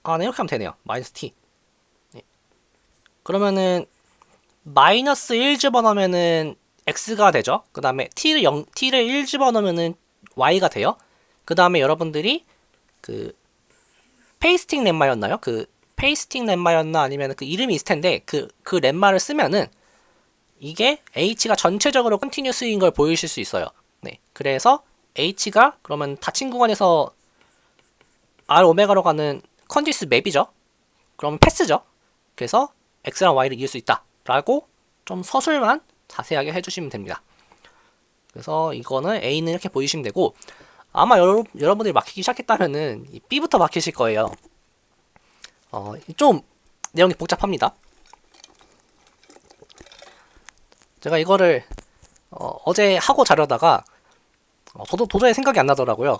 네, 이렇게 하면 되네요. 마이너스 T. 네. 그러면은 마이너스 1 집어넣으면은 X가 되죠. 그 다음에 T를 1 집어넣으면은 Y가 돼요. 그 다음에 여러분들이 그 페이스팅 렘마였나요? 그 페이스팅 렘마였나 아니면 그 이름이 있을 텐데 그 렘마를 쓰면은 이게 H가 전체적으로 컨티뉴스인 걸 보이실 수 있어요. 네. 그래서 H가 그러면 닫힌 구간에서 R 오메가로 가는 컨디스 맵이죠. 그러면 패스죠. 그래서 X랑 Y를 이을 수 있다. 라고 좀 서술만 자세하게 해주시면 됩니다. 그래서 이거는 A는 이렇게 보이시면 되고 아마 여러분들이 막히기 시작했다면은 B부터 막히실 거예요. 좀 내용이 복잡합니다. 제가 이거를 어제 하고 자려다가 저도 도저히 생각이 안 나더라고요.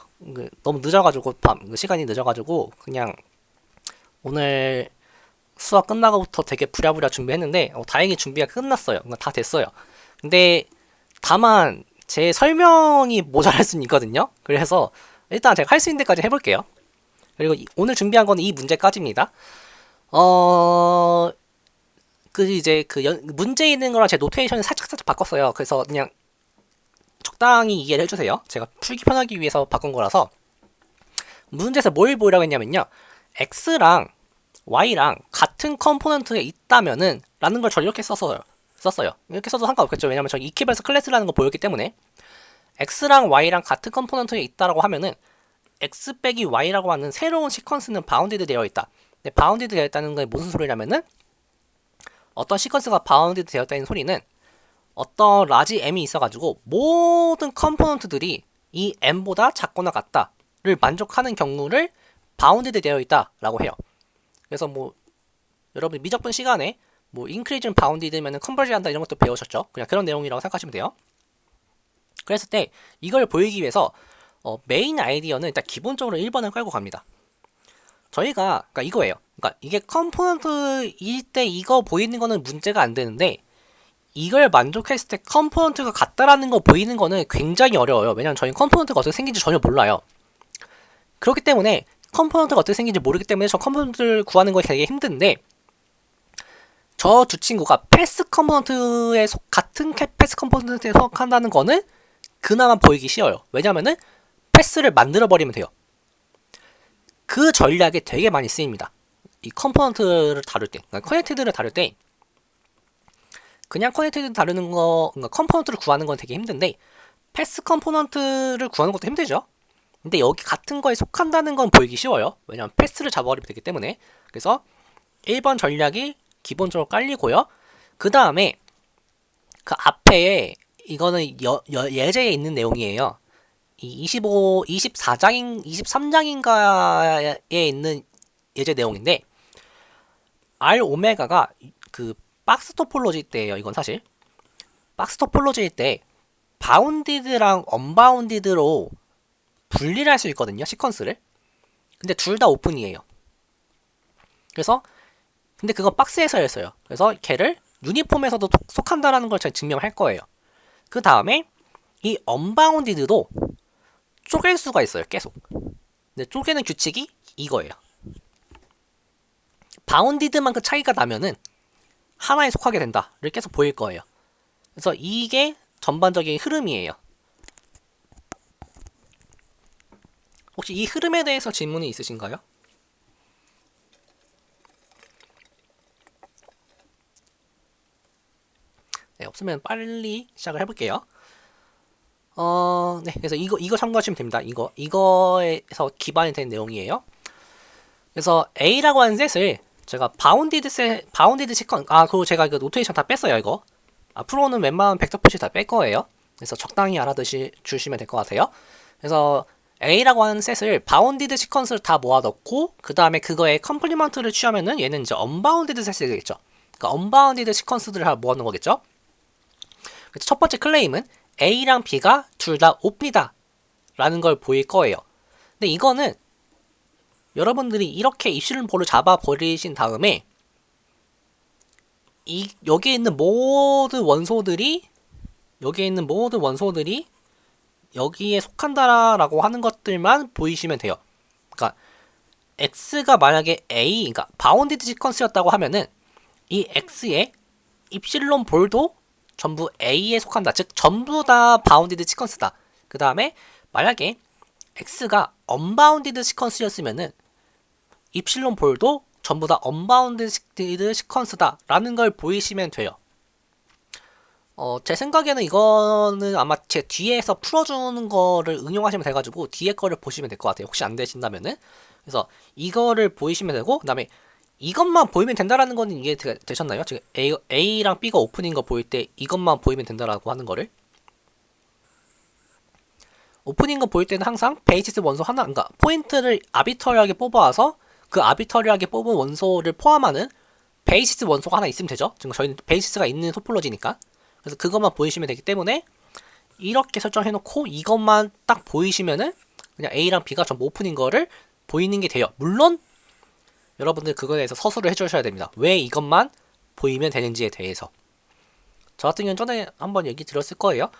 너무 늦어가지고 시간이 늦어가지고 그냥 오늘 수업 끝나고부터 되게 부랴부랴 준비했는데 다행히 준비가 끝났어요. 다 됐어요. 근데 다만 제 설명이 모자랄 수는 있거든요. 그래서 일단 제가 할 수 있는 데까지 해볼게요. 그리고 오늘 준비한 건 이 문제까지입니다. 문제 있는 거랑 제 노테이션을 살짝 바꿨어요. 그래서 그냥 적당히 이해를 해주세요. 제가 풀기 편하기 위해서 바꾼 거라서. 문제에서 뭘 보이라고 했냐면요. X랑 Y랑 같은 컴포넌트에 있다면은 라는 걸 저 이렇게 썼어요. 이렇게 써도 상관없겠죠. 왜냐면 저 이퀴밸런스 클래스라는 거 보였기 때문에 X랑 Y랑 같은 컴포넌트에 있다라고 하면은 X 빼기 Y라고 하는 새로운 시퀀스는 바운디드 되어 있다. 근데 바운디드 되어 있다는 건 무슨 소리냐면은 어떤 시퀀스가 바운디드 되어 있다는 소리는 어떤 라지 M이 있어가지고 모든 컴포넌트들이 이 M보다 작거나 같다를 만족하는 경우를 바운디드 되어 있다라고 해요. 그래서 뭐 여러분 미적분 시간에 뭐 인크리즈는 바운디드면은 컨버지 한다 이런 것도 배우셨죠? 그냥 그런 내용이라고 생각하시면 돼요. 그랬을 때 이걸 보이기 위해서 메인 아이디어는 일단 기본적으로 1번을 깔고 갑니다. 저희가 그러니까 이거예요. 그러니까 이게 컴포넌트일 때 이거 보이는 거는 문제가 안 되는데 이걸 만족했을 때 컴포넌트가 같다라는 거 보이는 거는 굉장히 어려워요. 왜냐면 저희 컴포넌트가 어떻게 생긴지 전혀 몰라요. 그렇기 때문에 컴포넌트가 어떻게 생긴지 모르기 때문에 저 컴포넌트를 구하는 거 되게 힘든데 저 두 친구가 패스 컴포넌트에 같은 패스 컴포넌트에 속한다는 거는 그나마 보이기 쉬워요. 왜냐면은 패스를 만들어 버리면 돼요. 그 전략이 되게 많이 쓰입니다. 이 컴포넌트를 다룰 때, 그러니까 커넥티드를 다룰 때 그냥 커넥티드 다루는 거, 그러니까 컴포넌트를 구하는 건 되게 힘든데 패스 컴포넌트를 구하는 것도 힘들죠. 근데 여기 같은 거에 속한다는 건 보이기 쉬워요. 왜냐면 패스를 잡아버리면 되기 때문에. 그래서 1번 전략이 기본적으로 깔리고요. 그 다음에 그 앞에 이거는 예제에 있는 내용이에요. 이 23장인가에 있는 예제 내용인데 R 오메가가 그 박스 토폴로지 때예요. 이건 사실 박스 토폴로지일 때 바운디드랑 언바운디드로 분리를 할 수 있거든요. 시퀀스를. 근데 둘 다 오픈이에요. 그래서 근데 그건 박스에서 했어요. 그래서 걔를 유니폼에서도 속한다라는 걸 제가 증명할 거예요. 그 다음에 이 언바운디드도 쪼갤 수가 있어요. 계속. 근데 쪼개는 규칙이 이거예요. 바운디드만큼 차이가 나면은 하나에 속하게 된다를 계속 보일 거예요. 그래서 이게 전반적인 흐름이에요. 혹시 이 흐름에 대해서 질문이 있으신가요? 네, 없으면 빨리 시작을 해볼게요. 네, 그래서 이거 참고하시면 됩니다. 이거에서 기반이 된 내용이에요. 그래서 A라고 하는 셋을 제가 바운디드 시퀀, 그리고 제가 이거 노테이션 다 뺐어요, 이거. 앞으로는 웬만한 벡터 표시 다 뺄 거예요. 그래서 적당히 알아두시면 될 것 같아요. 그래서 A라고 하는 셋을 바운디드 시퀀스를 다 모아 넣고 그 다음에 그거에 컴플리먼트를 취하면은 얘는 이제 언바운디드 셋이 되겠죠. 그러니까 언바운디드 시퀀스들을 다 모아 놓은 거겠죠. 그래서 첫 번째 클레임은 A랑 B가 둘 다 오픈이다 라는 걸 보일 거예요. 근데 이거는 여러분들이 이렇게 입실론 볼을 잡아 버리신 다음에 여기에 있는 모든 원소들이 여기에 속한다라고 하는 것들만 보이시면 돼요. 그러니까 X가 만약에 A, 그러니까 바운디드 시퀀스였다고 하면은 이 X의 입실론 볼도 전부 A에 속한다. 즉 전부 다 바운디드 시퀀스다. 그 다음에 만약에 X가 언바운디드 시퀀스였으면은 입실론 볼도 전부 다 언바운디드 시퀀스다 라는 걸 보이시면 돼요. 제 생각에는 이거는 아마 제 뒤에서 풀어주는 거를 응용하시면 돼가지고 뒤에 거를 보시면 될 것 같아요. 혹시 안 되신다면은. 그래서 이거를 보이시면 되고, 그 다음에 이것만 보이면 된다라는 거는 이해 되셨나요? 지금 A랑 B가 오픈인 거 보일 때 이것만 보이면 된다라고 하는 거를. 오픈인 거 보일 때는 항상 베이시스 원소 하나, 그러니까 포인트를 아비터리하게 뽑아와서 그 아비터리하게 뽑은 원소를 포함하는 베이시스 원소가 하나 있으면 되죠. 지금 저희는 베이시스가 있는 토폴로지니까. 그래서 그것만 보이시면 되기 때문에 이렇게 설정해놓고 이것만 딱 보이시면은 그냥 A랑 B가 전부 오픈인 거를 보이는 게 돼요. 물론 여러분들 그거에 대해서 서술을 해주셔야 됩니다. 왜 이것만 보이면 되는지에 대해서. 저 같은 경우는 전에 한번 얘기 드렸을 거예요.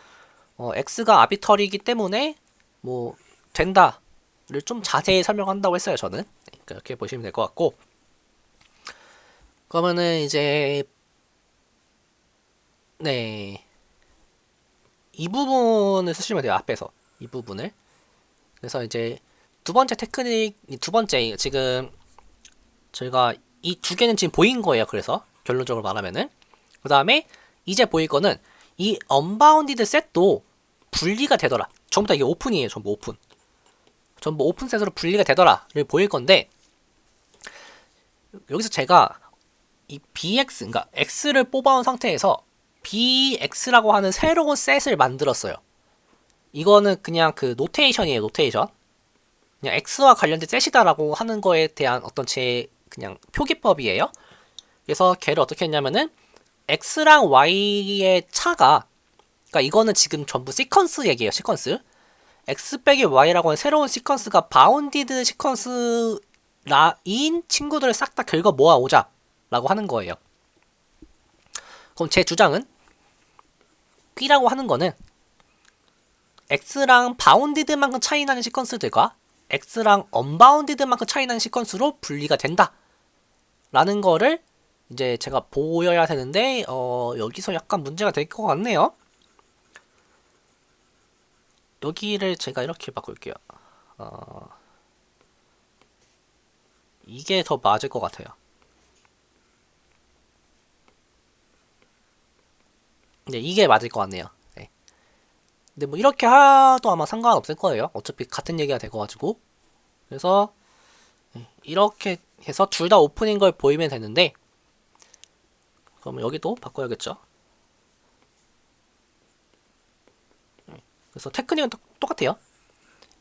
X가 아비터리이기 때문에 뭐 된다를 좀 자세히 설명한다고 했어요. 저는 그렇게 보시면 될 것 같고, 그러면은 이제 네, 이 부분을 쓰시면 돼요. 앞에서 이 부분을. 그래서 이제 두 번째 테크닉, 두 번째 지금 저희가 이 두 개는 지금 보인 거예요. 그래서 결론적으로 말하면은 그 다음에 이제 보일 거는 이 언바운디드 셋도 분리가 되더라. 전부 다 이게 오픈이에요. 전부 오픈. 전부 오픈 셋으로 분리가 되더라를 보일 건데, 여기서 제가 이 BX, 그러니까 X를 뽑아온 상태에서 BX라고 하는 새로운 셋을 만들었어요. 이거는 그냥 그 노테이션이에요. 노테이션. 그냥 X와 관련된 셋이다라고 하는 거에 대한 어떤 제 그냥 표기법이에요. 그래서 걔를 어떻게 했냐면은 X랑 Y의 차가, 그러니까 이거는 지금 전부 시퀀스 얘기예요. 시퀀스. X 빼기 Y라고 하는 새로운 시퀀스가 바운디드 시퀀스라인 친구들을 싹 다 긁어 모아오자 라고 하는 거예요. 그럼 제 주장은 Q라고 하는 거는 X랑 바운디드만큼 차이나는 시퀀스들과 X랑 언바운디드만큼 차이나는 시퀀스로 분리가 된다 라는 거를 이제 제가 보여야 되는데 여기서 약간 문제가 될 것 같네요. 여기를 제가 이렇게 바꿀게요. 이게 더 맞을 것 같아요. 네, 이게 맞을 것 같네요. 네. 근데 뭐 이렇게 해도 아마 상관없을 거예요. 어차피 같은 얘기가 되고가지고. 그래서 이렇게 해서 둘 다 오픈인 걸 보이면 되는데, 그러면 여기도 바꿔야겠죠. 그래서 테크닉은 똑같아요.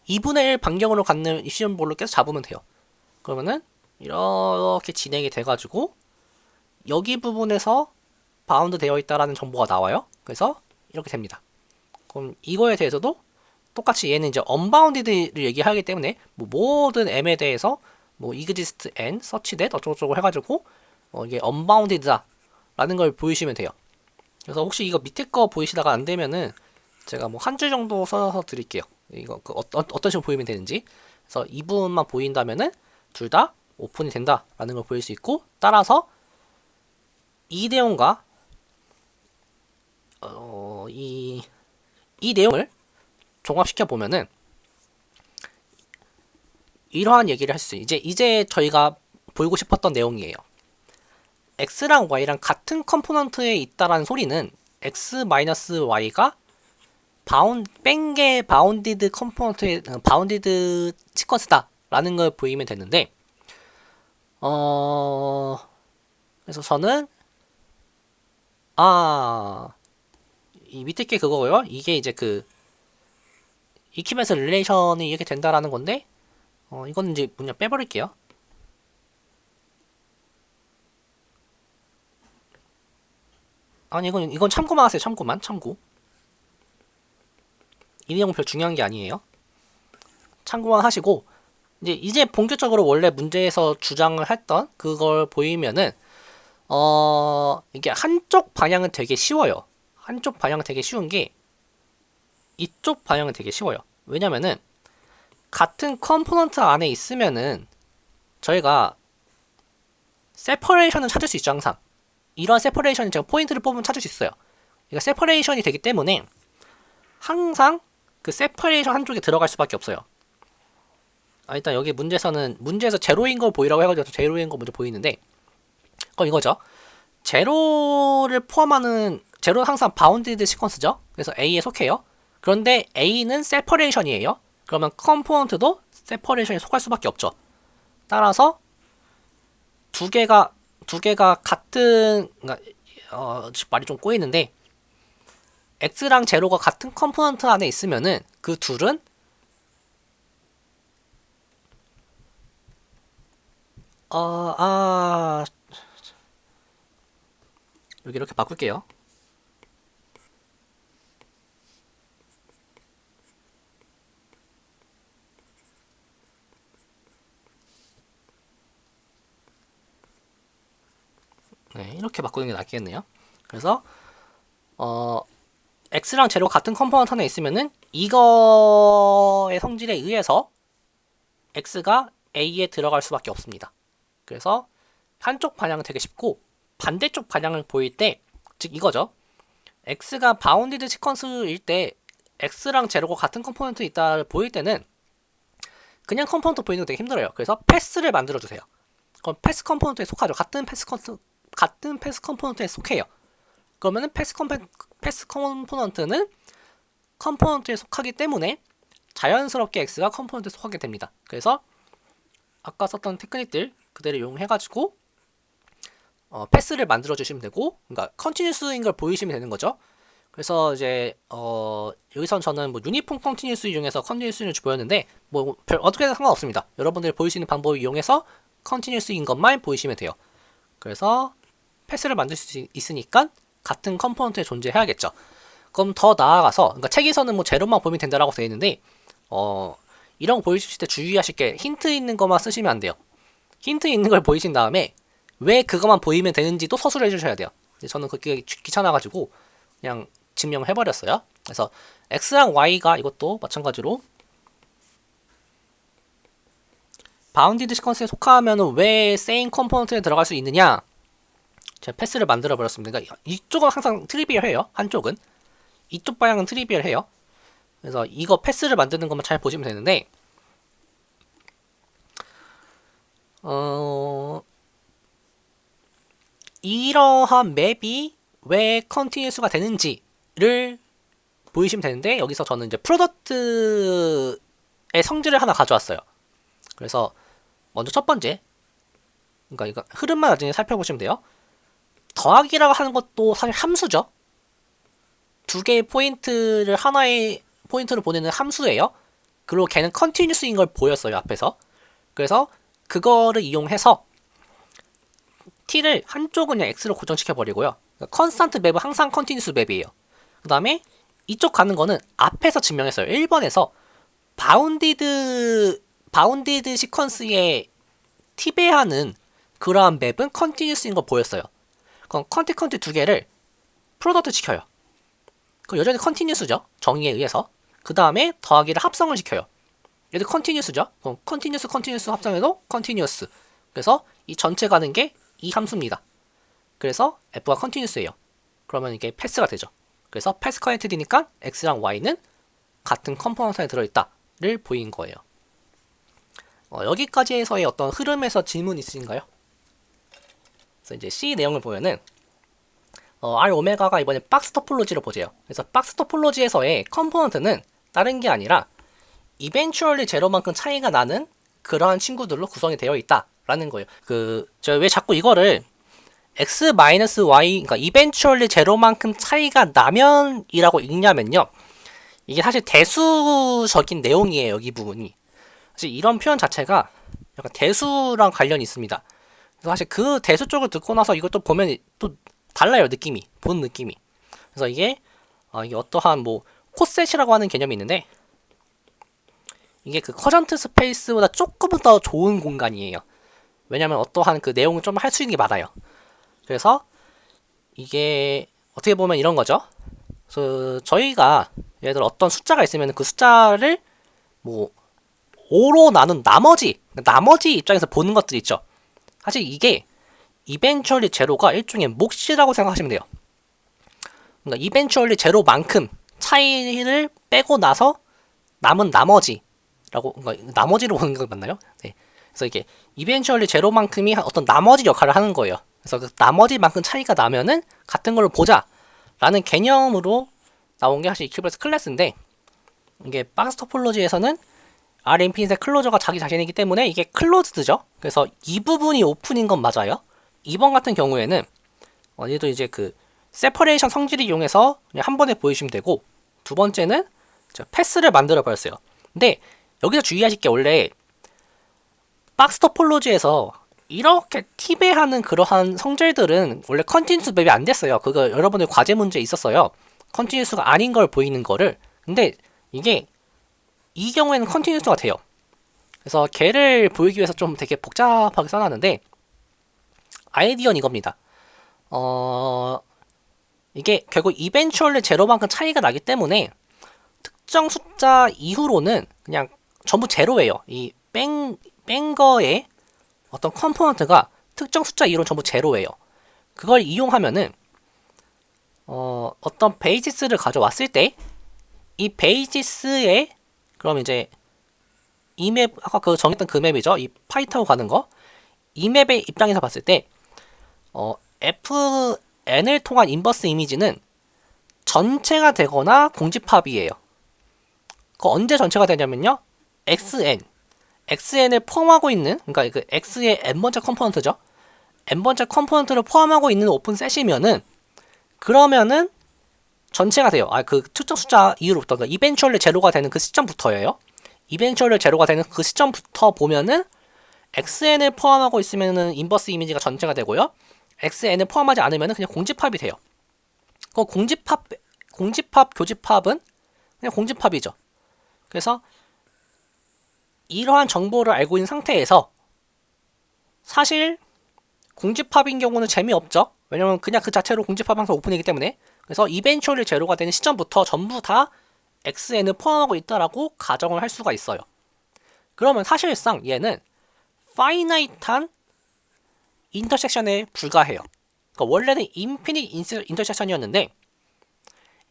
2분의 1 반경으로 갖는 입시온볼로 계속 잡으면 돼요. 그러면은 이렇게 진행이 돼가지고 여기 부분에서 바운드 되어 있다라는 정보가 나와요. 그래서 이렇게 됩니다. 그럼 이거에 대해서도 똑같이 얘는 이제 언바운디드를 얘기하기 때문에 뭐 모든 m에 대해서 뭐 exist n, such that 어쩌고저쩌고 해가지고 이게 언바운디드다 라는 걸 보이시면 돼요. 그래서 혹시 이거 밑에 거 보이시다가 안 되면은 제가 뭐 한 줄 정도 써서 드릴게요. 이거 어떤 식으로 보이면 되는지. 그래서 이 부분만 보인다면은 둘 다 오픈이 된다라는 걸 보일 수 있고, 따라서 이 내용과 이 내용을 종합시켜 보면은 이러한 얘기를 할 수 있어요. 이제 저희가 보이고 싶었던 내용이에요. x랑 y랑 같은 컴포넌트에 있다라는 소리는 x-y가 뺀게 바운디드 컴포넌트의 바운디드 시퀀스다 라는 걸 보이면 되는데, 그래서 저는 이 밑에 게 그거고요. 이게 이제 그 익히면서 릴레이션이 이렇게 된다라는 건데, 이거는 이제 그냥 빼버릴게요. 아니, 이건 참고만 하세요. 참고. 이 내용은 별 중요한 게 아니에요. 참고만 하시고, 이제 본격적으로 원래 문제에서 주장을 했던 그걸 보이면은, 이게 한쪽 방향은 되게 쉬워요. 한쪽 방향은 되게 쉬운 게, 이쪽 방향은 되게 쉬워요. 왜냐면은, 같은 컴포넌트 안에 있으면은, 저희가 세퍼레이션을 찾을 수 있죠, 항상. 이런 세퍼레이션이 제가 포인트를 뽑으면 찾을 수 있어요. 그러니까 세퍼레이션이 되기 때문에, 항상 그 세퍼레이션 한쪽에 들어갈 수밖에 없어요. 일단 여기 문제에서 제로인 걸 보이라고 해가지고 제로인 거 먼저 보이는데, 그럼 이거죠. 제로는 항상 바운디드 시퀀스죠. 그래서 A에 속해요. 그런데 A는 세퍼레이션이에요. 그러면 컴포넌트도 세퍼레이션에 속할 수밖에 없죠. 따라서 두 개가 같은, 말이 좀 꼬이는데, X랑 제로가 같은 컴포넌트 안에 있으면은 그 둘은 여기 이렇게 바꿀게요. 네, 이렇게 바꾸는 게 낫겠네요. 그래서 X랑 제로 같은 컴포넌트 안에 있으면은 이거의 성질에 의해서 X가 A에 들어갈 수밖에 없습니다. 그래서 한쪽 방향은 되게 쉽고 반대쪽 방향을 보일 때, 즉 이거죠. X가 바운디드 시퀀스일 때 X랑 제로가 같은 컴포넌트 있다를 보일 때는 그냥 컴포넌트 보이는 거 되게 힘들어요. 그래서 패스를 만들어주세요. 그럼 패스 컴포넌트에 속하죠. 같은 패스 컴포넌트에 속해요. 그러면은 패스 컴포넌트는 컴포넌트에 속하기 때문에 자연스럽게 X가 컴포넌트에 속하게 됩니다. 그래서 아까 썼던 테크닉들 그대로 이용해가지고 패스를 만들어 주시면 되고, 그러니까 컨티뉴스인 걸 보이시면 되는 거죠. 그래서 이제 여기선 저는 뭐 유니폼 컨티뉴스 이용해서 컨티뉴스를 보였는데 뭐 별 어떻게든 상관없습니다. 여러분들이 보일 수 있는 방법을 이용해서 컨티뉴스인 것만 보이시면 돼요. 그래서 패스를 만들 수 있으니까 같은 컴포넌트에 존재해야겠죠. 그럼 더 나아가서, 그러니까 책에서는 뭐 제로만 보면 된다라고 되어 있는데 이런 거 보이실 때 주의하실 게, 힌트 있는 것만 쓰시면 안 돼요. 힌트 있는 걸 보이신 다음에 왜 그것만 보이면 되는지도 서술해 주셔야 돼요. 저는 그게 귀찮아가지고 그냥 증명을 해버렸어요. 그래서 X랑 Y가 이것도 마찬가지로 바운디드 시퀀스에 속하면 왜 세임 컴포넌트에 들어갈 수 있느냐, 제가 패스를 만들어 버렸습니다. 그러니까 이쪽은 항상 트리비얼해요. 한쪽은. 이쪽 방향은 트리비얼해요. 그래서 이거 패스를 만드는 것만 잘 보시면 되는데, 이러한 맵이 왜 컨티뉴스가 되는지를 보이시면 되는데, 여기서 저는 이제 프로덕트의 성질을 하나 가져왔어요. 그래서 먼저 첫 번째, 그러니까 이거 흐름만 나중에 살펴보시면 돼요. 더하기라고 하는 것도 사실 함수죠. 두 개의 포인트를 하나의 포인트를 보내는 함수예요. 그리고 걔는 컨티뉴스인 걸 보였어요, 앞에서. 그래서 그거를 이용해서 t를 한쪽은 그냥 x로 고정시켜 버리고요. 그러니까 컨스탄트 맵은 항상 컨티뉴스 맵이에요. 그 다음에 이쪽 가는 거는 앞에서 증명했어요. 1번에서 바운디드 시퀀스에 티베하는 그러한 맵은 컨티뉴스인 거 보였어요. 그럼 컨티 두 개를 프로덕트 시켜요. 그럼 여전히 컨티뉴스죠. 정의에 의해서. 그 다음에 더하기를 합성을 시켜요. 얘도 컨티뉴스죠. 그럼 컨티뉴스 합성해도 컨티뉴스. 그래서 이 전체 가는 게 이 함수입니다. 그래서 f가 컨티뉴스예요. 그러면 이게 패스가 되죠. 그래서 패스 커넥티드니까 x랑 y는 같은 컴포넌트에 들어있다를 보인 거예요. 여기까지에서의 어떤 흐름에서 질문 있으신가요? 그래서 이제 C 내용을 보면은 R 오메가가 이번에 박스 토폴로지를 보세요. 그래서 박스 토폴로지에서의 컴포넌트는 다른 게 아니라 이벤츄얼리 제로만큼 차이가 나는 그러한 친구들로 구성이 되어 있다라는 거예요. 저 왜 자꾸 이거를 x-y, 그러니까 이벤츄얼리 제로만큼 차이가 나면이라고 읽냐면요. 이게 사실 대수적인 내용이에요. 이 부분이. 사실 이런 표현 자체가 약간 대수랑 관련이 있습니다. 그래서 사실 그 대수 쪽을 듣고 나서 이것도 보면 또 달라요. 느낌이. 보는 느낌이. 그래서 이게 어떠한 뭐 코셋이라고 하는 개념이 있는데 이게 그 커전트 스페이스보다 조금 더 좋은 공간이에요. 왜냐면 어떠한 그 내용을 좀 할 수 있는 게 많아요. 그래서 이게 어떻게 보면 이런 거죠. 그래서 저희가 예를 들어 어떤 숫자가 있으면 그 숫자를 뭐 5로 나눈 나머지 입장에서 보는 것들 있죠. 사실 이게 이벤츄얼리 제로가 일종의 몫이라고 생각하시면 돼요. 그러니까 이벤츄얼리 제로만큼 차이를 빼고 나서 남은 나머지라고, 그러니까 나머지로 보는 거 맞나요? 네. 그래서 이게 이벤츄얼리 제로만큼이 어떤 나머지 역할을 하는 거예요. 그래서 그 나머지만큼 차이가 나면은 같은 걸로 보자 라는 개념으로 나온 게 사실 이큐브레스 클래스인데, 이게 박스 토폴로지에서는 R 인피니트의 클로저가 자기 자신이기 때문에 이게 클로즈드죠. 그래서 이 부분이 오픈인 건 맞아요. 2번 같은 경우에는 얘도 이제 그 세퍼레이션 성질을 이용해서 그냥 한 번에 보여주시면 되고, 두 번째는 패스를 만들어 버렸어요. 근데 여기서 주의하실 게, 원래 박스 토폴로지에서 이렇게 티베하는 그러한 성질들은 원래 컨티뉴스 맵이 안 됐어요. 그거 여러분들 과제 문제에 있었어요. 컨티뉴스가 아닌 걸 보이는 거를. 근데 이게 이 경우에는 컨티뉴스가 돼요. 그래서 걔를 보이기 위해서 좀 되게 복잡하게 써놨는데, 아이디어는 이겁니다. 이게 결국 이벤츄얼리 제로만큼 차이가 나기 때문에 특정 숫자 이후로는 그냥 전부 제로예요. 이 뺀 거에 어떤 컴포넌트가 특정 숫자 이후로 전부 제로예요. 그걸 이용하면은 어떤 베이지스를 가져왔을 때 이 베이지스에, 그럼 이제 이 맵, 아까 그 정했던 그 맵이죠. 이 파이 타고 가는 거. 이 맵의 입장에서 봤을 때 FN을 통한 인버스 이미지는 전체가 되거나 공집합이에요. 그 언제 전체가 되냐면요, XN을 포함하고 있는, 그러니까 그 X의 n번째 컴포넌트죠. n번째 컴포넌트를 포함하고 있는 오픈셋이면은, 그러면은 전체가 돼요. 그 특정 숫자 이후로부터, 그러니까 이벤츄얼리 제로가 되는 그 시점부터예요. 이벤츄얼리 제로가 되는 그 시점부터 보면은 XN을 포함하고 있으면은 인버스 이미지가 전체가 되고요. XN을 포함하지 않으면은 그냥 공집합이 돼요. 그 공집합, 교집합은 그냥 공집합이죠. 그래서 이러한 정보를 알고 있는 상태에서 사실 공집합인 경우는 재미없죠. 왜냐면 그냥 그 자체로 공집합 항상 오픈이기 때문에. 그래서 이벤츄얼리 제로가 되는 시점부터 전부 다 XN을 포함하고 있다라고 가정을 할 수가 있어요. 그러면 사실상 얘는 파이나이트한 인터섹션에 불과해요. 그러니까 원래는 인피니트 인터섹션이었는데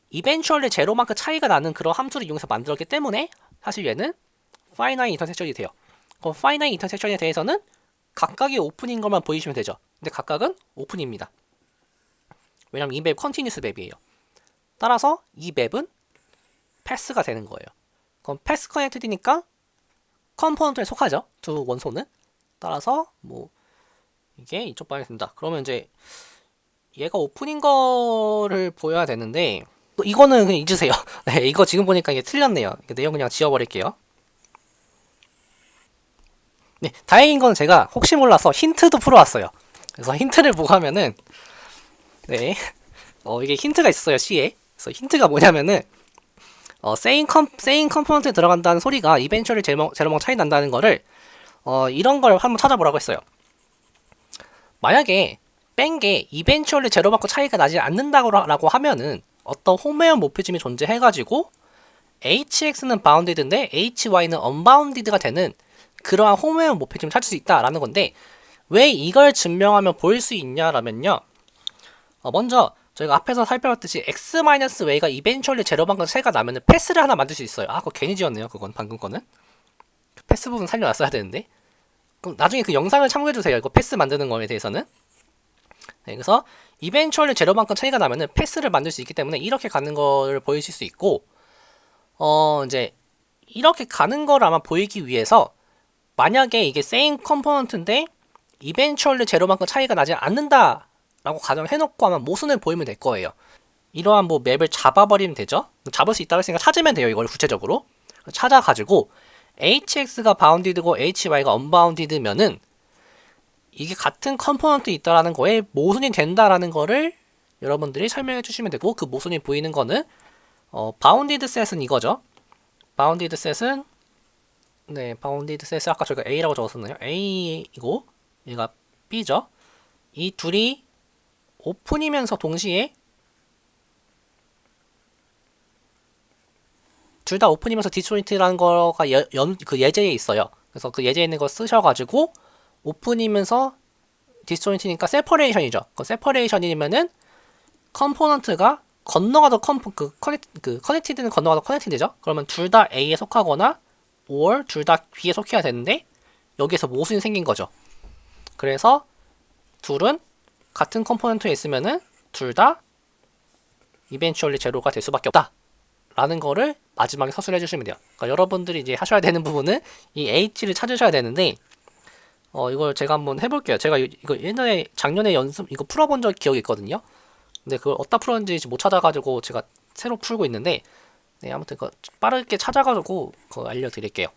이벤츄얼리 제로만큼 차이가 나는 그런 함수를 이용해서 만들었기 때문에 사실 얘는 파이나이트 인터섹션이 돼요. 그럼 파이나이트 인터섹션에 대해서는 각각이 오픈인 것만 보이시면 되죠. 근데 각각은 오픈입니다. 왜냐면 이 맵 컨티뉴스 맵이에요. 따라서 이 맵은 패스가 되는 거예요. 그럼 패스 커넥티드니까 컴포넌트에 속하죠. 두 원소는. 따라서 뭐 이게 이쪽 방향이 된다. 그러면 이제 얘가 오픈인 거를 보여야 되는데, 이거는 그냥 잊으세요. 네, 이거 지금 보니까 이게 틀렸네요. 내용 그냥 지워버릴게요. 네, 다행인 건 제가 혹시 몰라서 힌트도 풀어왔어요. 그래서 힌트를 보고 하면은, 네, 이게 힌트가 있어요, C에. 그래서 힌트가 뭐냐면은, 세인 컴포넌트에 들어간다는 소리가 이벤츄얼리 제로망 차이 난다는 거를, 이런 걸 한번 찾아보라고 했어요. 만약에 뺀 게 이벤츄얼리 제로만큼 차이가 나지 않는다고 하면은 어떤 홈웨어 모피즘이 존재해가지고 HX는 바운디드인데 HY는 언바운디드가 되는 그러한 홈웨어 모피즘을 찾을 수 있다라는 건데, 왜 이걸 증명하면 보일 수 있냐라면요, 먼저 저희가 앞에서 살펴봤듯이 X-Way가 이벤츄얼리 제로만큼 차이가 나면은 패스를 하나 만들 수 있어요. 그거 괜히 지웠네요. 그건 방금 거는 패스 부분 살려놨어야 되는데. 그럼 나중에 그 영상을 참고해주세요. 이거 패스 만드는 거에 대해서는. 네, 그래서 이벤츄얼리 제로만큼 차이가 나면은 패스를 만들 수 있기 때문에 이렇게 가는 거를 보이실 수 있고, 이제 이렇게 가는 걸 아마 보이기 위해서, 만약에 이게 세임 컴포넌트인데 이벤츄얼리 제로만큼 차이가 나지 않는다라고 가정해놓고 아마 모순을 보이면 될 거예요. 이러한 뭐 맵을 잡아버리면 되죠. 잡을 수 있다고 했으니까 찾으면 돼요. 이걸 구체적으로 찾아가지고 hx가 바운디드고 hy가 언바운디드면은 이게 같은 컴포넌트 있다라는 거에 모순이 된다라는 거를 여러분들이 설명해 주시면 되고, 그 모순이 보이는 거는 바운디드 셋은 이거죠. 바운디드 셋은 바운디드 셋을 아까 저희가 A라고 적었었나요? A이고 얘가 B죠. 이 둘이 오픈이면서 동시에 둘 다 오픈이면서 디스조인트라는 거가 그 예제에 있어요. 그래서 그 예제에 있는 거 쓰셔가지고 오픈이면서 디스조인트니까 세퍼레이션이죠. 그 세퍼레이션이면은 컴포넌트가 건너가도 커넥티드는 건너가도 커넥티드죠. 그러면 둘 다 A에 속하거나 or 둘 다 B에 속해야 되는데 여기에서 모순이 생긴 거죠. 그래서 둘은 같은 컴포넌트에 있으면은 둘 다 이벤츄얼리 제로가 될 수밖에 없다 라는 거를 마지막에 서술해 주시면 돼요. 그러니까 여러분들이 이제 하셔야 되는 부분은 이 H를 찾으셔야 되는데, 이걸 제가 한번 해볼게요. 제가 이거 옛날에 작년에 이거 풀어본 적 기억이 있거든요. 근데 그걸 어디다 풀었는지 못 찾아가지고 제가 새로 풀고 있는데, 아무튼 빠르게 찾아가지고 그거 알려드릴게요.